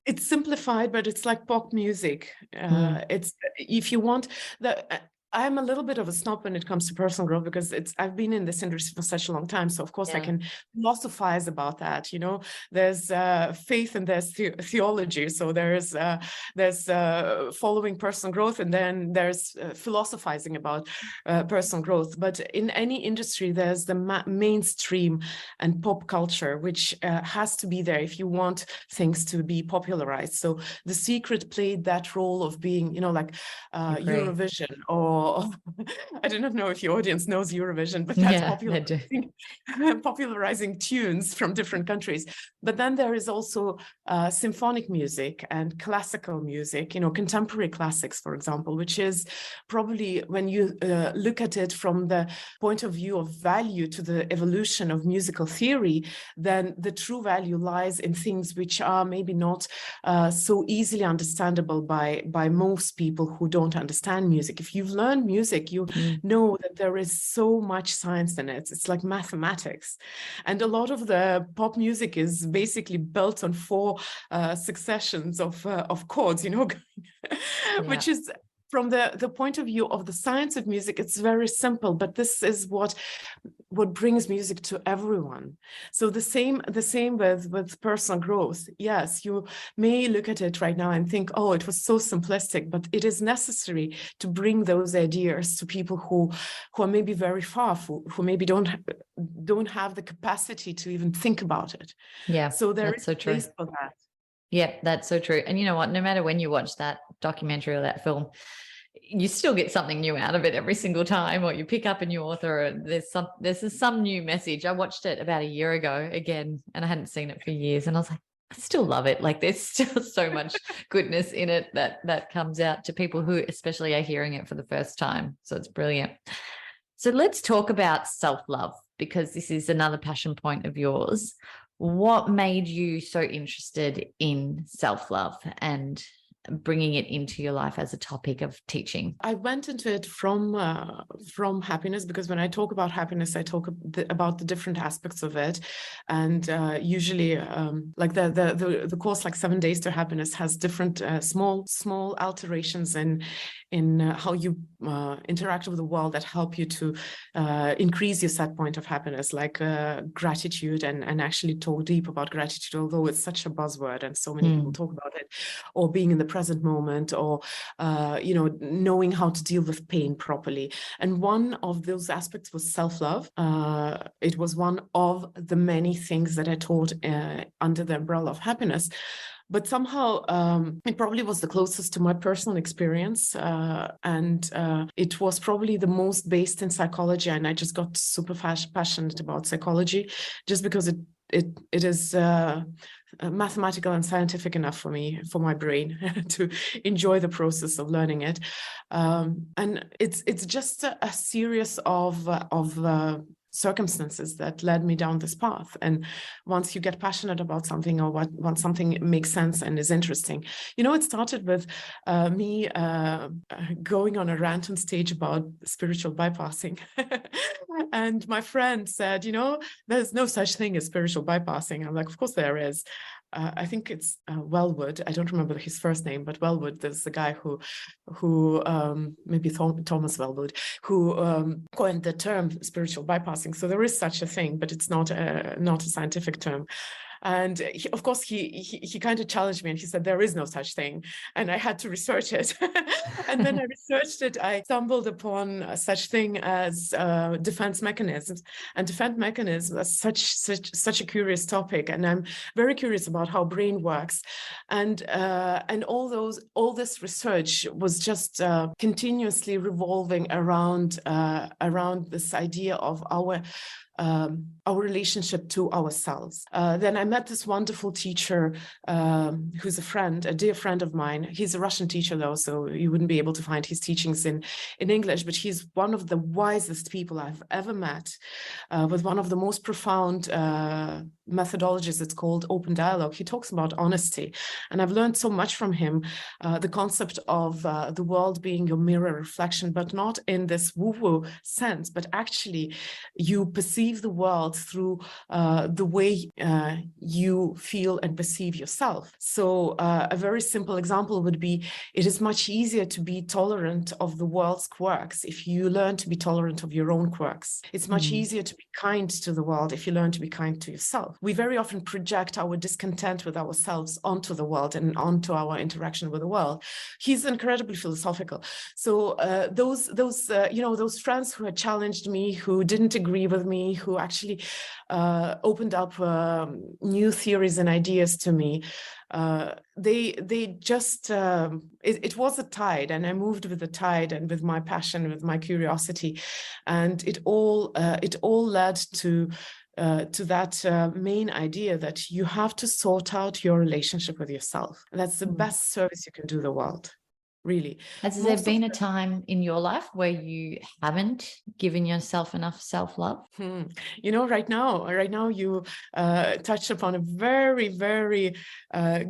It's simplified, but it's like pop music. It's, if you want I'm a little bit of a snob when it comes to personal growth, because I've been in this industry for such a long time. So of course I can philosophize about that. There's faith and there's theology. So there's following personal growth, and then there's philosophizing about personal growth. But in any industry, there's the mainstream and pop culture, which has to be there if you want things to be popularized. So The Secret played that role of being, like Eurovision, or I do not know if your audience knows Eurovision, but that's popularizing tunes from different countries. But then there is also symphonic music and classical music, contemporary classics, for example, which is probably, when you look at it from the point of view of value to the evolution of musical theory, then the true value lies in things which are maybe not so easily understandable by most people who don't understand music. If you've learned music, you know that there is so much science in it. It's like mathematics. And a lot of the pop music is basically built on 4 successions of chords, which is, from the point of view of the science of music, it's very simple, but this is what brings music to everyone. So the same with personal growth. Yes, you may look at it right now and think, oh, it was so simplistic, but it is necessary to bring those ideas to people who are maybe very far, who maybe don't have the capacity to even think about it. Yeah, so there is so place for that. Yeah, that's so true. And you know what? No matter when you watch that documentary or that film, you still get something new out of it every single time, or you pick up a new author, and there's some new message. I watched it about a year ago again, and I hadn't seen it for years, and I was like, I still love it. Like, there's still so much goodness in it that comes out to people who especially are hearing it for the first time. So it's brilliant. So let's talk about self-love, because this is another passion point of yours. What made you so interested in self-love and bringing it into your life as a topic of teaching? I went into it from happiness, because when I talk about happiness, I talk about the different aspects of it. And usually like the course, like 7 Days to Happiness, has different small alterations in how you interact with the world that help you to increase your set point of happiness, like gratitude, and actually talk deep about gratitude, although it's such a buzzword and so many people talk about it, or being in the present moment, or, knowing how to deal with pain properly. And one of those aspects was self-love. It was one of the many things that I taught under the umbrella of happiness. But somehow it probably was the closest to my personal experience. And it was probably the most based in psychology. And I just got super passionate about psychology just because it is mathematical and scientific enough for me, for my brain, to enjoy the process of learning it. And it's just a series of circumstances that led me down this path. And once you get passionate about something, or once something makes sense and is interesting, it started with me going on a rant on stage about spiritual bypassing. And my friend said, there's no such thing as spiritual bypassing. I'm like, of course there is. I think it's Wellwood. I don't remember his first name, but Wellwood, there's the guy who maybe Thomas Wellwood, who coined the term spiritual bypassing. So there is such a thing, but it's not a scientific term. And of course, he kind of challenged me, and he said, there is no such thing. And I had to research it. And then I researched it. I stumbled upon such thing as defense mechanisms. And defense mechanisms are such a curious topic. And I'm very curious about how brain works. And all this research was just continuously revolving around this idea of our relationship to ourselves. Then I met this wonderful teacher who's a dear friend of mine. He's a Russian teacher, though, so you wouldn't be able to find his teachings in English, but he's one of the wisest people I've ever met, with one of the most profound methodologies. It's called open dialogue. He talks about honesty, and I've learned so much from him. The concept of the world being your mirror reflection, but not in this woo-woo sense, but actually you perceive the world through the way you feel and perceive yourself. So a very simple example would be, it is much easier to be tolerant of the world's quirks if you learn to be tolerant of your own quirks. It's much easier to be kind to the world if you learn to be kind to yourself. We very often project our discontent with ourselves onto the world and onto our interaction with the world. He's incredibly philosophical. So those friends who had challenged me, who didn't agree with me, who actually opened up new theories and ideas to me, they just it was a tide, and I moved with the tide and with my passion, with my curiosity, and it all led to that main idea that you have to sort out your relationship with yourself. And that's the best service you can do the world. Really. Has there been a time in your life where you haven't given yourself enough self-love? Right now you touched upon a very, very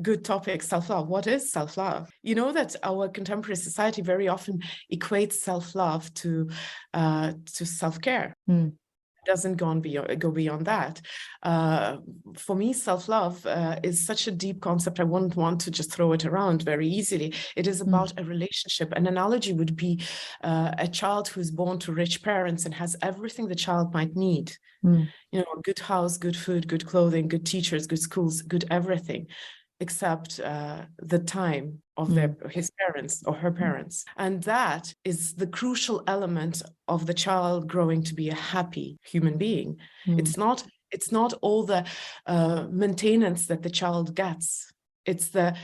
good topic, self-love. What is self-love? You know that our contemporary society very often equates self-love to self-care. Doesn't go beyond that. For me, self-love is such a deep concept. I wouldn't want to just throw it around very easily. It is about a relationship. An analogy would be a child who's born to rich parents and has everything the child might need. A good house, good food, good clothing, good teachers, good schools, good everything, except the time of his parents or her parents. And that is the crucial element of the child growing to be a happy human being. It's not all the maintenance that the child gets. It's the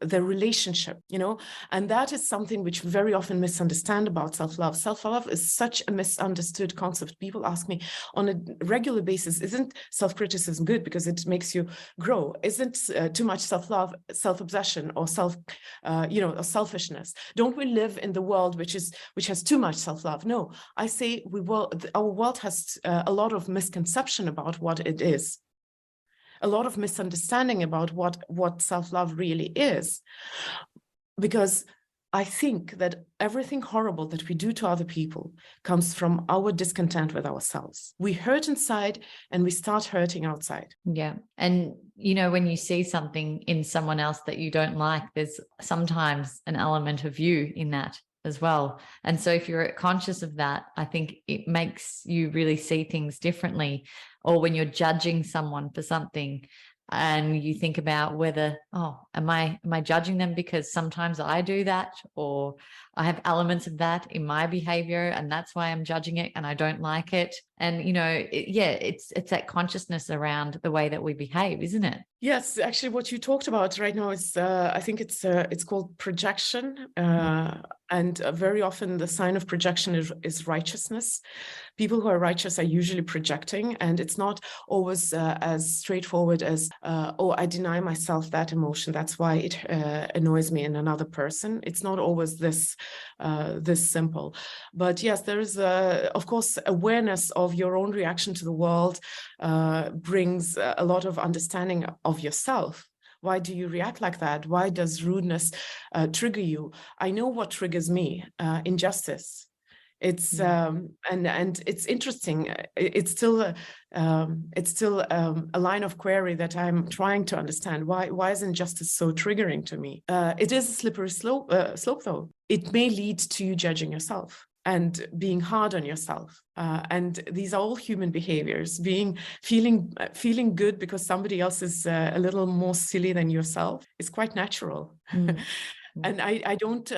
relationship, and that is something which we very often misunderstand about self-love. Self-love is such a misunderstood concept. People ask me on a regular basis, isn't self-criticism good because it makes you grow? Isn't too much self-love, self-obsession, or or selfishness? Don't we live in the world which has too much self-love? No, I say our world has a lot of misconception about what it is. A lot of misunderstanding about what self-love really is, because I think that everything horrible that we do to other people comes from our discontent with ourselves. We hurt inside and we start hurting outside. Yeah. And, when you see something in someone else that you don't like, there's sometimes an element of you in that as well. And so if you're conscious of that, I think it makes you really see things differently. Or when you're judging someone for something, and you think about whether, oh, am I judging them because sometimes I do that, or I have elements of that in my behavior and that's why I'm judging it and I don't like it. And, it's that consciousness around the way that we behave, isn't it? Yes, actually, what you talked about right now is, I think it's called projection, and very often the sign of projection is righteousness. People who are righteous are usually projecting, and it's not always as straightforward as, oh, I deny myself that emotion. That's why it annoys me in another person. It's not always this simple. But yes, there is, of course, awareness of your own reaction to the world brings a lot of understanding of yourself. Why do you react like that? Why does rudeness trigger you? I know what triggers me, injustice. It's and it's interesting. It's still a line of query that I'm trying to understand. Why is injustice so triggering to me? It is a slippery slope though. It may lead to you judging yourself and being hard on yourself. And these are all human behaviors. Feeling good because somebody else is a little more silly than yourself is quite natural. And I don't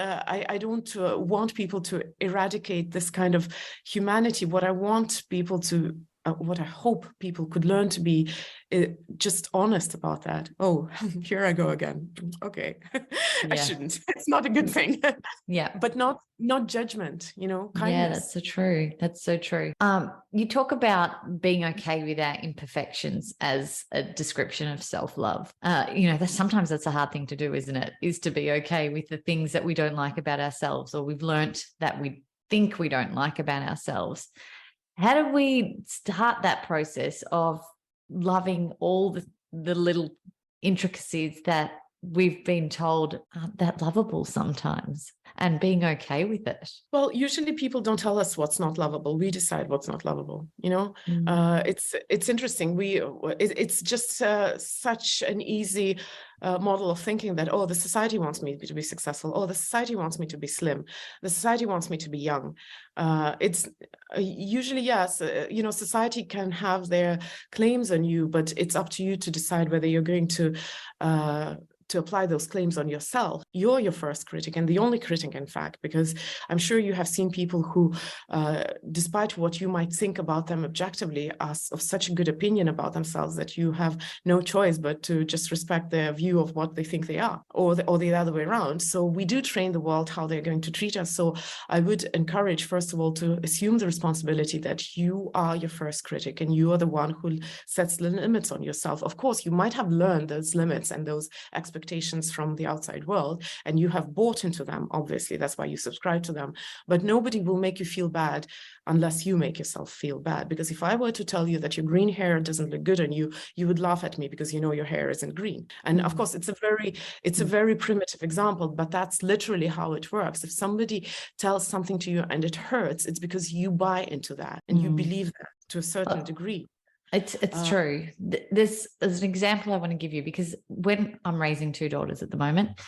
want people to eradicate this kind of humanity. What I want people to, what I hope people could learn to be just honest about that. Oh, here I go again. Okay, I shouldn't. It's not a good thing. But not judgment. Kindness. Yeah, that's so true. That's so true. You talk about being okay with our imperfections as a description of self-love. Sometimes that's a hard thing to do, isn't it? Is to be okay with the things that we don't like about ourselves, or we've learnt that we think we don't like about ourselves. How do we start that process of loving all the little intricacies that we've been told aren't that lovable sometimes, and being okay with it? Well, usually people don't tell us what's not lovable. We decide what's not lovable. It's interesting. It's just such an easy model of thinking that, oh, the society wants me to be successful. Oh, the society wants me to be slim. The society wants me to be young. It's usually, yes, society can have their claims on you, but it's up to you to decide whether you're going to apply those claims on yourself. You're your first critic, and the only critic, in fact, because I'm sure you have seen people who, despite what you might think about them objectively, are of such a good opinion about themselves that you have no choice but to just respect their view of what they think they are, or the other way around. So we do train the world how they're going to treat us. So I would encourage, first of all, to assume the responsibility that you are your first critic, and you are the one who sets the limits on yourself. Of course, you might have learned those limits and those expectations from the outside world, and you have bought into them. Obviously, that's why you subscribe to them. But nobody will make you feel bad unless you make yourself feel bad. Because if I were to tell you that your green hair doesn't look good on you, you would laugh at me because your hair isn't green. And of course, it's a very primitive example, but that's literally how it works. If somebody tells something to you and it hurts, it's because you buy into that and you believe that to a certain degree. It's true. There's an example I want to give you, because when I'm raising two daughters at the moment,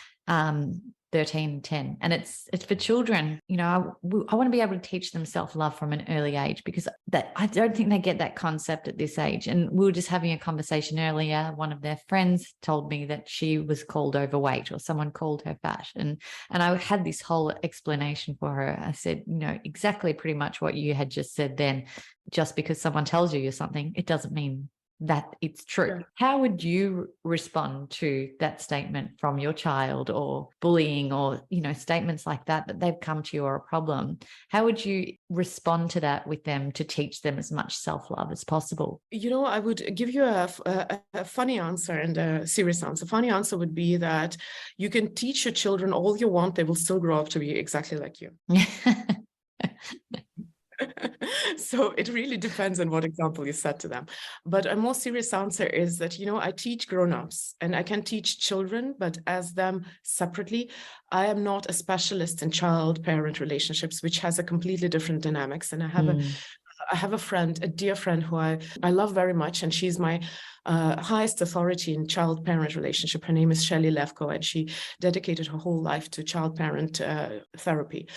13 and 10, and it's for children, I want to be able to teach them self-love from an early age, because I don't think they get that concept at this age. And we were just having a conversation earlier. One of their friends told me that she was called overweight, or someone called her fat, and I had this whole explanation for her. I said, exactly pretty much what you had just said then. Just because someone tells you something, it doesn't mean that it's true. Sure. How would you respond to that statement from your child, or bullying, or, statements like that they've come to you, or a problem? How would you respond to that with them to teach them as much self-love as possible? I would give you a funny answer and a serious answer. Funny answer would be that you can teach your children all you want. They will still grow up to be exactly like you. So it really depends on what example you set to them. But a more serious answer is that, I teach grown-ups and I can teach children, but as them separately. I am not a specialist in child-parent relationships, which has a completely different dynamics. And I have a friend, a dear friend who I love very much, and she's my highest authority in child-parent relationship. Her name is Shelley Lefko, and she dedicated her whole life to child-parent therapy.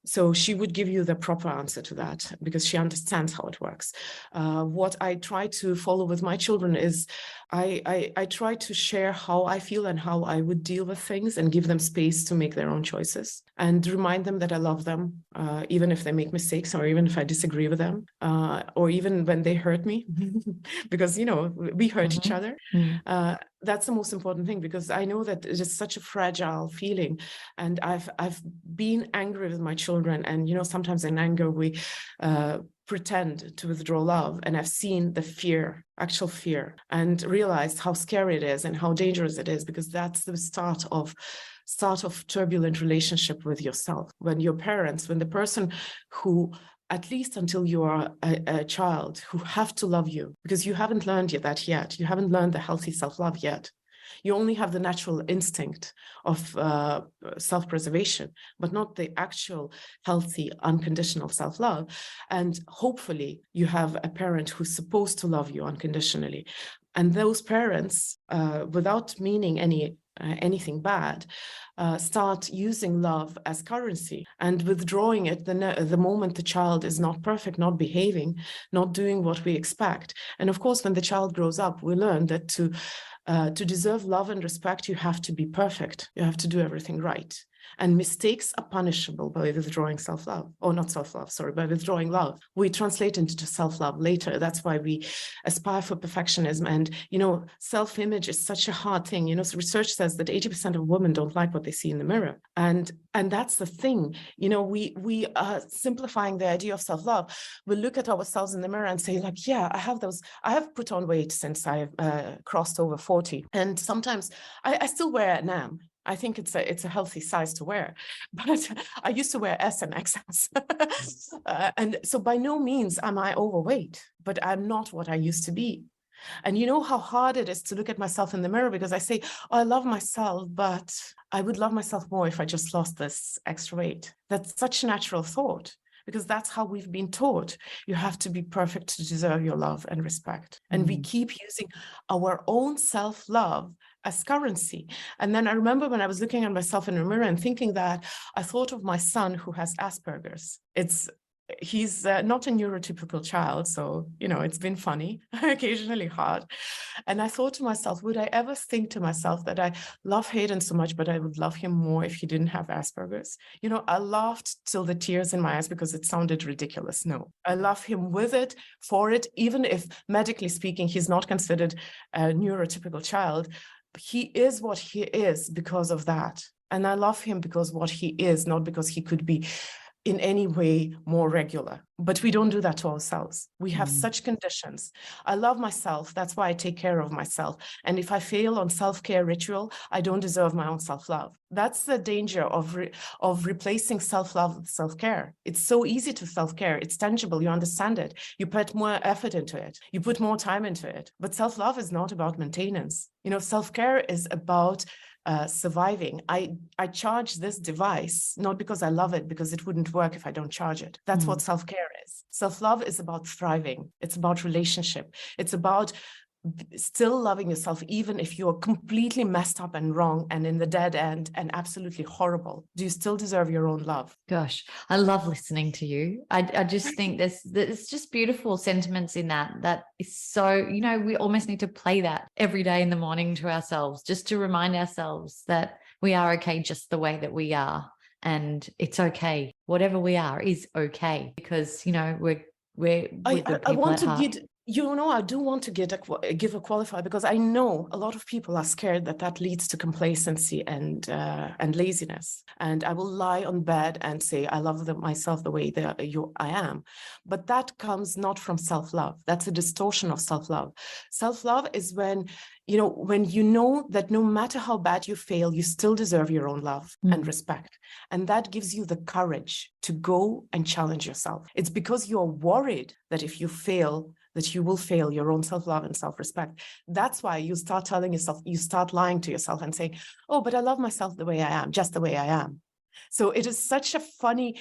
So she would give you the proper answer to that because she understands how it works. What I try to follow with my children is I try to share how I feel and how I would deal with things and give them space to make their own choices and remind them that I love them, even if they make mistakes or even if I disagree with them, or even when they hurt me, because, you know, we hurt each other. That's the most important thing, because I know that it is such a fragile feeling. And I've been angry with my children, and, you know, sometimes in anger we pretend to withdraw love, and I've seen the fear, actual fear, and realized how scary it is and how dangerous it is, because that's the start of turbulent relationship with yourself. When your parents, when the person who, at least until you are a child, who have to love you, because you haven't learned that yet. You haven't learned the healthy self-love yet. You only have the natural instinct of self-preservation, but not the actual healthy, unconditional self-love. And hopefully you have a parent who's supposed to love you unconditionally. And those parents, without meaning anything bad, start using love as currency and withdrawing it the moment the child is not perfect, not behaving, not doing what we expect. And of course, when the child grows up, we learn that to deserve love and respect, you have to be perfect. You have to do everything right. And mistakes are punishable by withdrawing self-love, or not self-love, sorry, by withdrawing love. We translate into self-love later. That's why we aspire for perfectionism. And, you know, self-image is such a hard thing. You know, so research says that 80% of women don't like what they see in the mirror. And that's the thing. You know, we are simplifying the idea of self-love. We look at ourselves in the mirror and say, like, yeah, I have put on weight since I've crossed over 40. And sometimes I still wear an M. I think it's a healthy size to wear, but I used to wear S and XS. And so by no means am I overweight, but I'm not what I used to be. And you know how hard it is to look at myself in the mirror, because I say, oh, I love myself, but I would love myself more if I just lost this extra weight. That's such a natural thought, because that's how we've been taught. You have to be perfect to deserve your love and respect. And we keep using our own self-love as currency. And then I remember when I was looking at myself in the mirror and thinking that, I thought of my son who has Asperger's. He's not a neurotypical child, so, you know, it's been funny, occasionally hard. And I thought to myself, would I ever think to myself that I love Hayden so much, but I would love him more if he didn't have Asperger's? You know, I laughed till the tears in my eyes because it sounded ridiculous. No, I love him with it, for it, even if medically speaking, he's not considered a neurotypical child. He is what he is because of that. And I love him because what he is, not because he could be in any way more regular. But we don't do that to ourselves. We have such conditions. I love myself. That's why I take care of myself. And if I fail on self-care ritual, I don't deserve my own self-love. That's the danger of replacing self-love with self-care. It's so easy to self-care. It's tangible. You understand it. You put more effort into it. You put more time into it. But self-love is not about maintenance. You know, self-care is about surviving. I charge this device, not because I love it, because it wouldn't work if I don't charge it. That's what self-care is. Self-love is about thriving. It's about relationship. It's about still loving yourself, even if you're completely messed up and wrong and in the dead end and absolutely horrible. Do you still deserve your own love? Gosh, I love listening to you. I just think there's just beautiful sentiments in that is so, you know, we almost need to play that every day in the morning to ourselves, just to remind ourselves that we are okay just the way that we are. And it's okay. Whatever we are is okay, because, you know, we're good people I want at to heart. you know, I do want to give a qualifier, because I know a lot of people are scared that leads to complacency and laziness. And I will lie on bed and say, I love myself the way I am. But that comes not from self-love. That's a distortion of self-love. Self-love is when you know that no matter how bad you fail, you still deserve your own love and respect. And that gives you the courage to go and challenge yourself. It's because you're worried that if you fail, that you will fail your own self-love and self-respect. That's why you start lying to yourself and saying, oh, but I love myself the way I am, just the way I am. So it is such a funny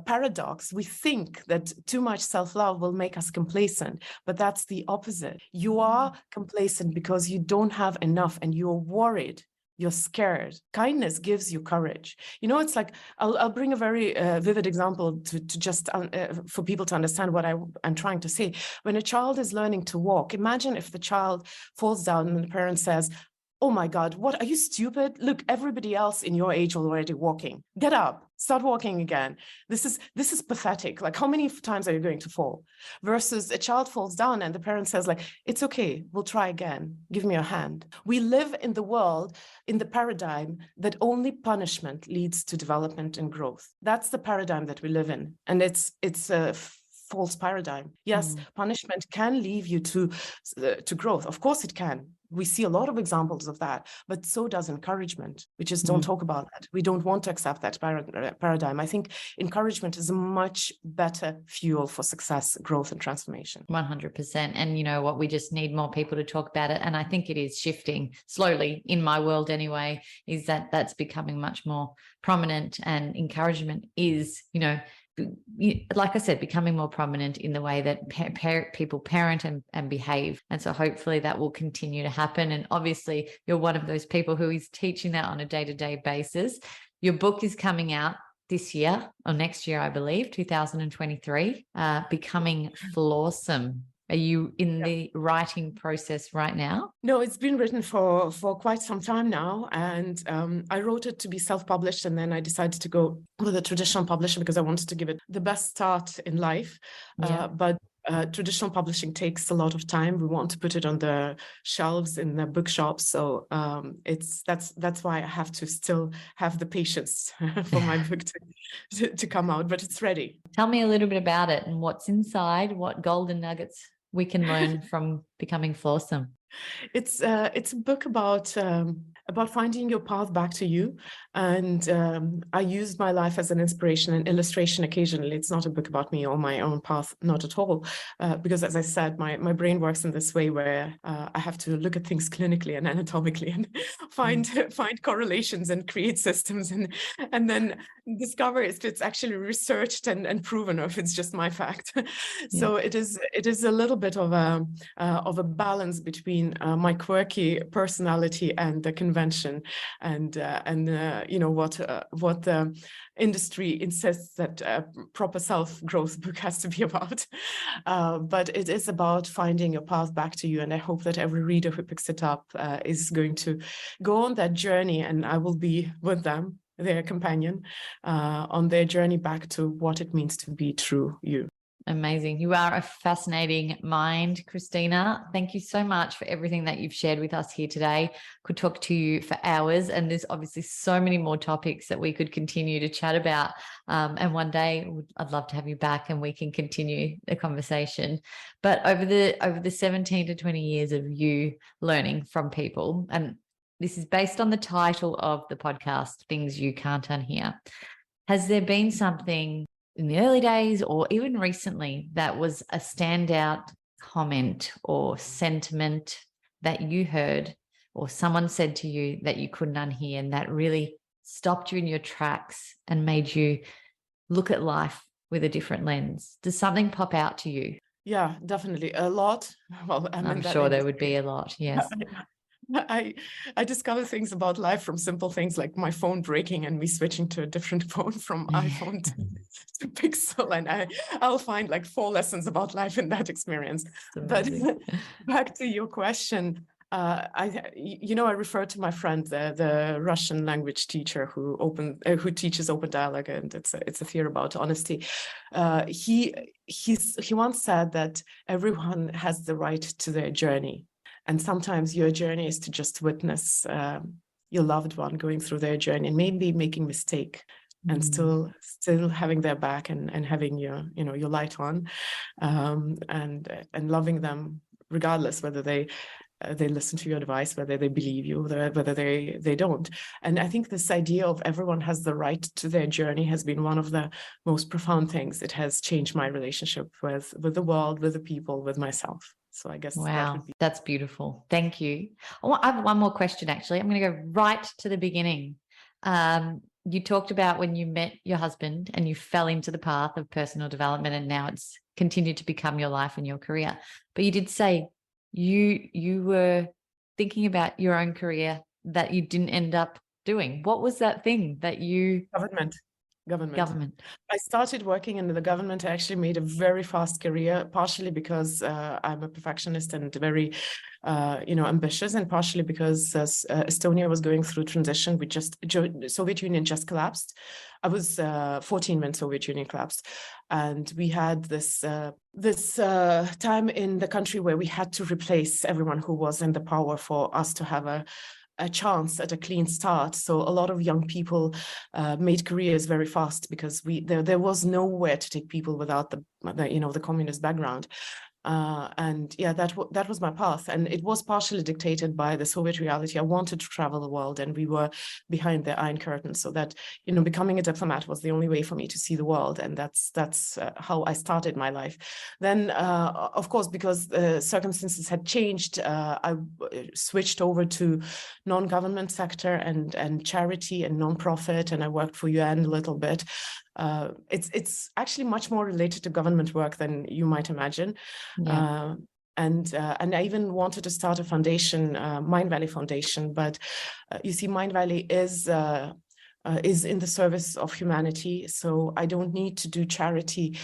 paradox. We think that too much self-love will make us complacent, but that's the opposite. You are complacent because you don't have enough and you're worried. You're scared. Kindness gives you courage. You know, it's like, I'll bring a very vivid example to just for people to understand what I'm trying to say. When a child is learning to walk, imagine if the child falls down and the parent says, "Oh my God, what, are you stupid? Look, everybody else in your age already walking. Get up, start walking again. This is pathetic. Like, how many times are you going to fall?" Versus a child falls down and the parent says, like, "It's okay, we'll try again. Give me your hand." We live in the world, in the paradigm that only punishment leads to development and growth. That's the paradigm that we live in. And it's a false paradigm. Yes, punishment can lead you to growth. Of course it can. We see a lot of examples of that, but so does encouragement. We just don't talk about that. We don't want to accept that paradigm. I think encouragement is a much better fuel for success, growth, and transformation. 100%. And you know what? We just need more people to talk about it. And I think it is shifting slowly in my world anyway, is that that's becoming much more prominent, and encouragement is, you know, like I said, becoming more prominent in the way that people parent and behave. And so hopefully that will continue to happen. And obviously you're one of those people who is teaching that on a day-to-day basis. Your book is coming out this year or next year, I believe, 2023, Becoming Flawsome. Are you in the writing process right now? No, it's been written for quite some time now. And I wrote it to be self-published. And then I decided to go with a traditional publisher because I wanted to give it the best start in life. But traditional publishing takes a lot of time. We want to put it on the shelves in the bookshops. So that's why I have to still have the patience for my book to come out, but it's ready. Tell me a little bit about it and what's inside, what golden nuggets we can learn from Becoming Flawsome. It's a book about finding your path back to you. And I used my life as an inspiration and illustration occasionally. It's not a book about me or my own path, not at all. Because as I said, my brain works in this way where I have to look at things clinically and anatomically and find correlations and create systems and then discover if it's actually researched and proven or if it's just my fact. So it is a little bit of a balance between my quirky personality and the convention and you know what the industry insists that a proper self-growth book has to be about. But it is about finding a path back to you. And I hope that every reader who picks it up is going to go on that journey, and I will be with them, their companion, on their journey back to what it means to be true you. Amazing. You are a fascinating mind, Kristina. Thank you so much for everything that you've shared with us here today. Could talk to you for hours, and there's obviously so many more topics that we could continue to chat about. And one day I'd love to have you back and we can continue the conversation. But over the 17 to 20 years of you learning from people, and this is based on the title of the podcast, Things You Can't Unhear, has there been something in the early days or even recently that was a standout comment or sentiment that you heard or someone said to you that you couldn't unhear and that really stopped you in your tracks and made you look at life with a different lens? Does something pop out to you? Yeah, definitely. A lot. Well, I'm sure there would be a lot. Yes. I discover things about life from simple things like my phone breaking and me switching to a different phone from iPhone to Pixel, and I'll find like 4 lessons about life in that experience. But back to your question, I refer to my friend, the Russian language teacher who teaches open dialogue, and it's a theory about honesty. He once said that everyone has the right to their journey. And sometimes your journey is to just witness your loved one going through their journey and maybe making mistake and still having their back and having your light on, and loving them regardless whether they listen to your advice, whether they believe you, whether they don't. And I think this idea of everyone has the right to their journey has been one of the most profound things. It has changed my relationship with the world, with the people, with myself. So I guess wow, that's beautiful. Thank you. I have one more question, actually. I'm going to go right to the beginning. you talked about when you met your husband and you fell into the path of personal development, and now it's continued to become your life and your career. But you did say you were thinking about your own career that you didn't end up doing. What was that thing that you... Government. I started working in the government. I actually made a very fast career, partially because I'm a perfectionist and very, ambitious, and partially because Estonia was going through transition. Soviet Union just collapsed. I was 14 when Soviet Union collapsed, and we had this time in the country where we had to replace everyone who was in the power for us to have a chance at a clean start. So a lot of young people made careers very fast, because there was nowhere to take people without the communist background. That was my path, and it was partially dictated by the Soviet reality. I wanted to travel the world, and we were behind the Iron Curtain, so that becoming a diplomat was the only way for me to see the world, and that's how I started my life. Then, of course, because the circumstances had changed, I switched over to non-government sector and charity and non-profit, and I worked for UN a little bit. It's actually much more related to government work than you might imagine. Yeah. And I even wanted to start a foundation, Mindvalley Foundation, but you see, Mindvalley is in the service of humanity, so I don't need to do charity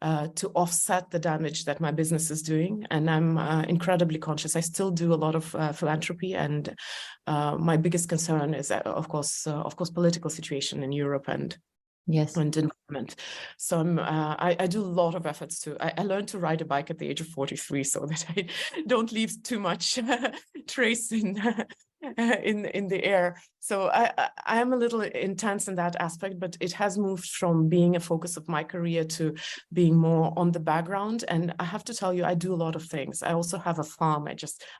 to offset the damage that my business is doing. And I'm incredibly conscious. I still do a lot of philanthropy, and my biggest concern is, of course, political situation in Europe and environment. So I do a lot of efforts to. I learned to ride a bike at the age of 43, so that I don't leave too much trace in the air. So I am a little intense in that aspect, but it has moved from being a focus of my career to being more on the background. And I have to tell you, I do a lot of things. I also have a farm.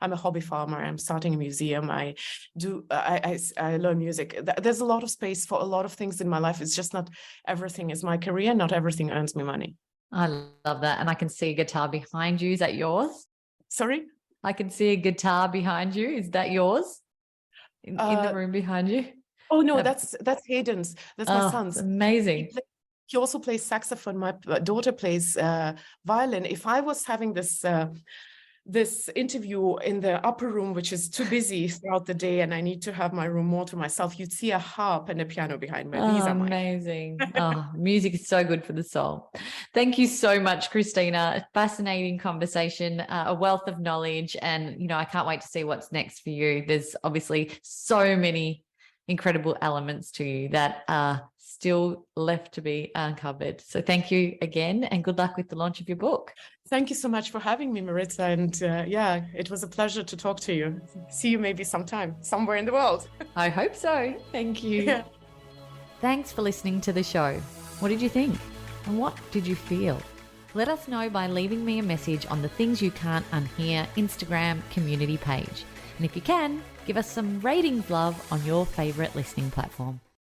I'm a hobby farmer. I'm starting a museum. I learn music. There's a lot of space for a lot of things in my life. It's just not everything is my career. Not everything earns me money. I love that. And I can see a guitar behind you. Is that yours? Sorry? I can see a guitar behind you. Is that yours? In the room behind you? Oh no, that's Hayden's. That's my son's. Amazing. He also plays saxophone. My daughter plays violin. If I was having this interview in the upper room, which is too busy throughout the day, and I need to have my room more to myself, you'd see a harp and a piano behind me. These are amazing. Music is so good for the soul. Thank you so much, Kristina. A fascinating conversation, a wealth of knowledge, and I can't wait to see what's next for you. There's obviously so many incredible elements to you that are still left to be uncovered. So thank you again, and good luck with the launch of your book. Thank you so much for having me, Maritza. And it was a pleasure to talk to you. See you maybe sometime, somewhere in the world. I hope so. Thank you. Yeah. Thanks for listening to the show. What did you think? And what did you feel? Let us know by leaving me a message on the Things You Can't Unhear Instagram community page. And if you can, give us some ratings love on your favorite listening platform.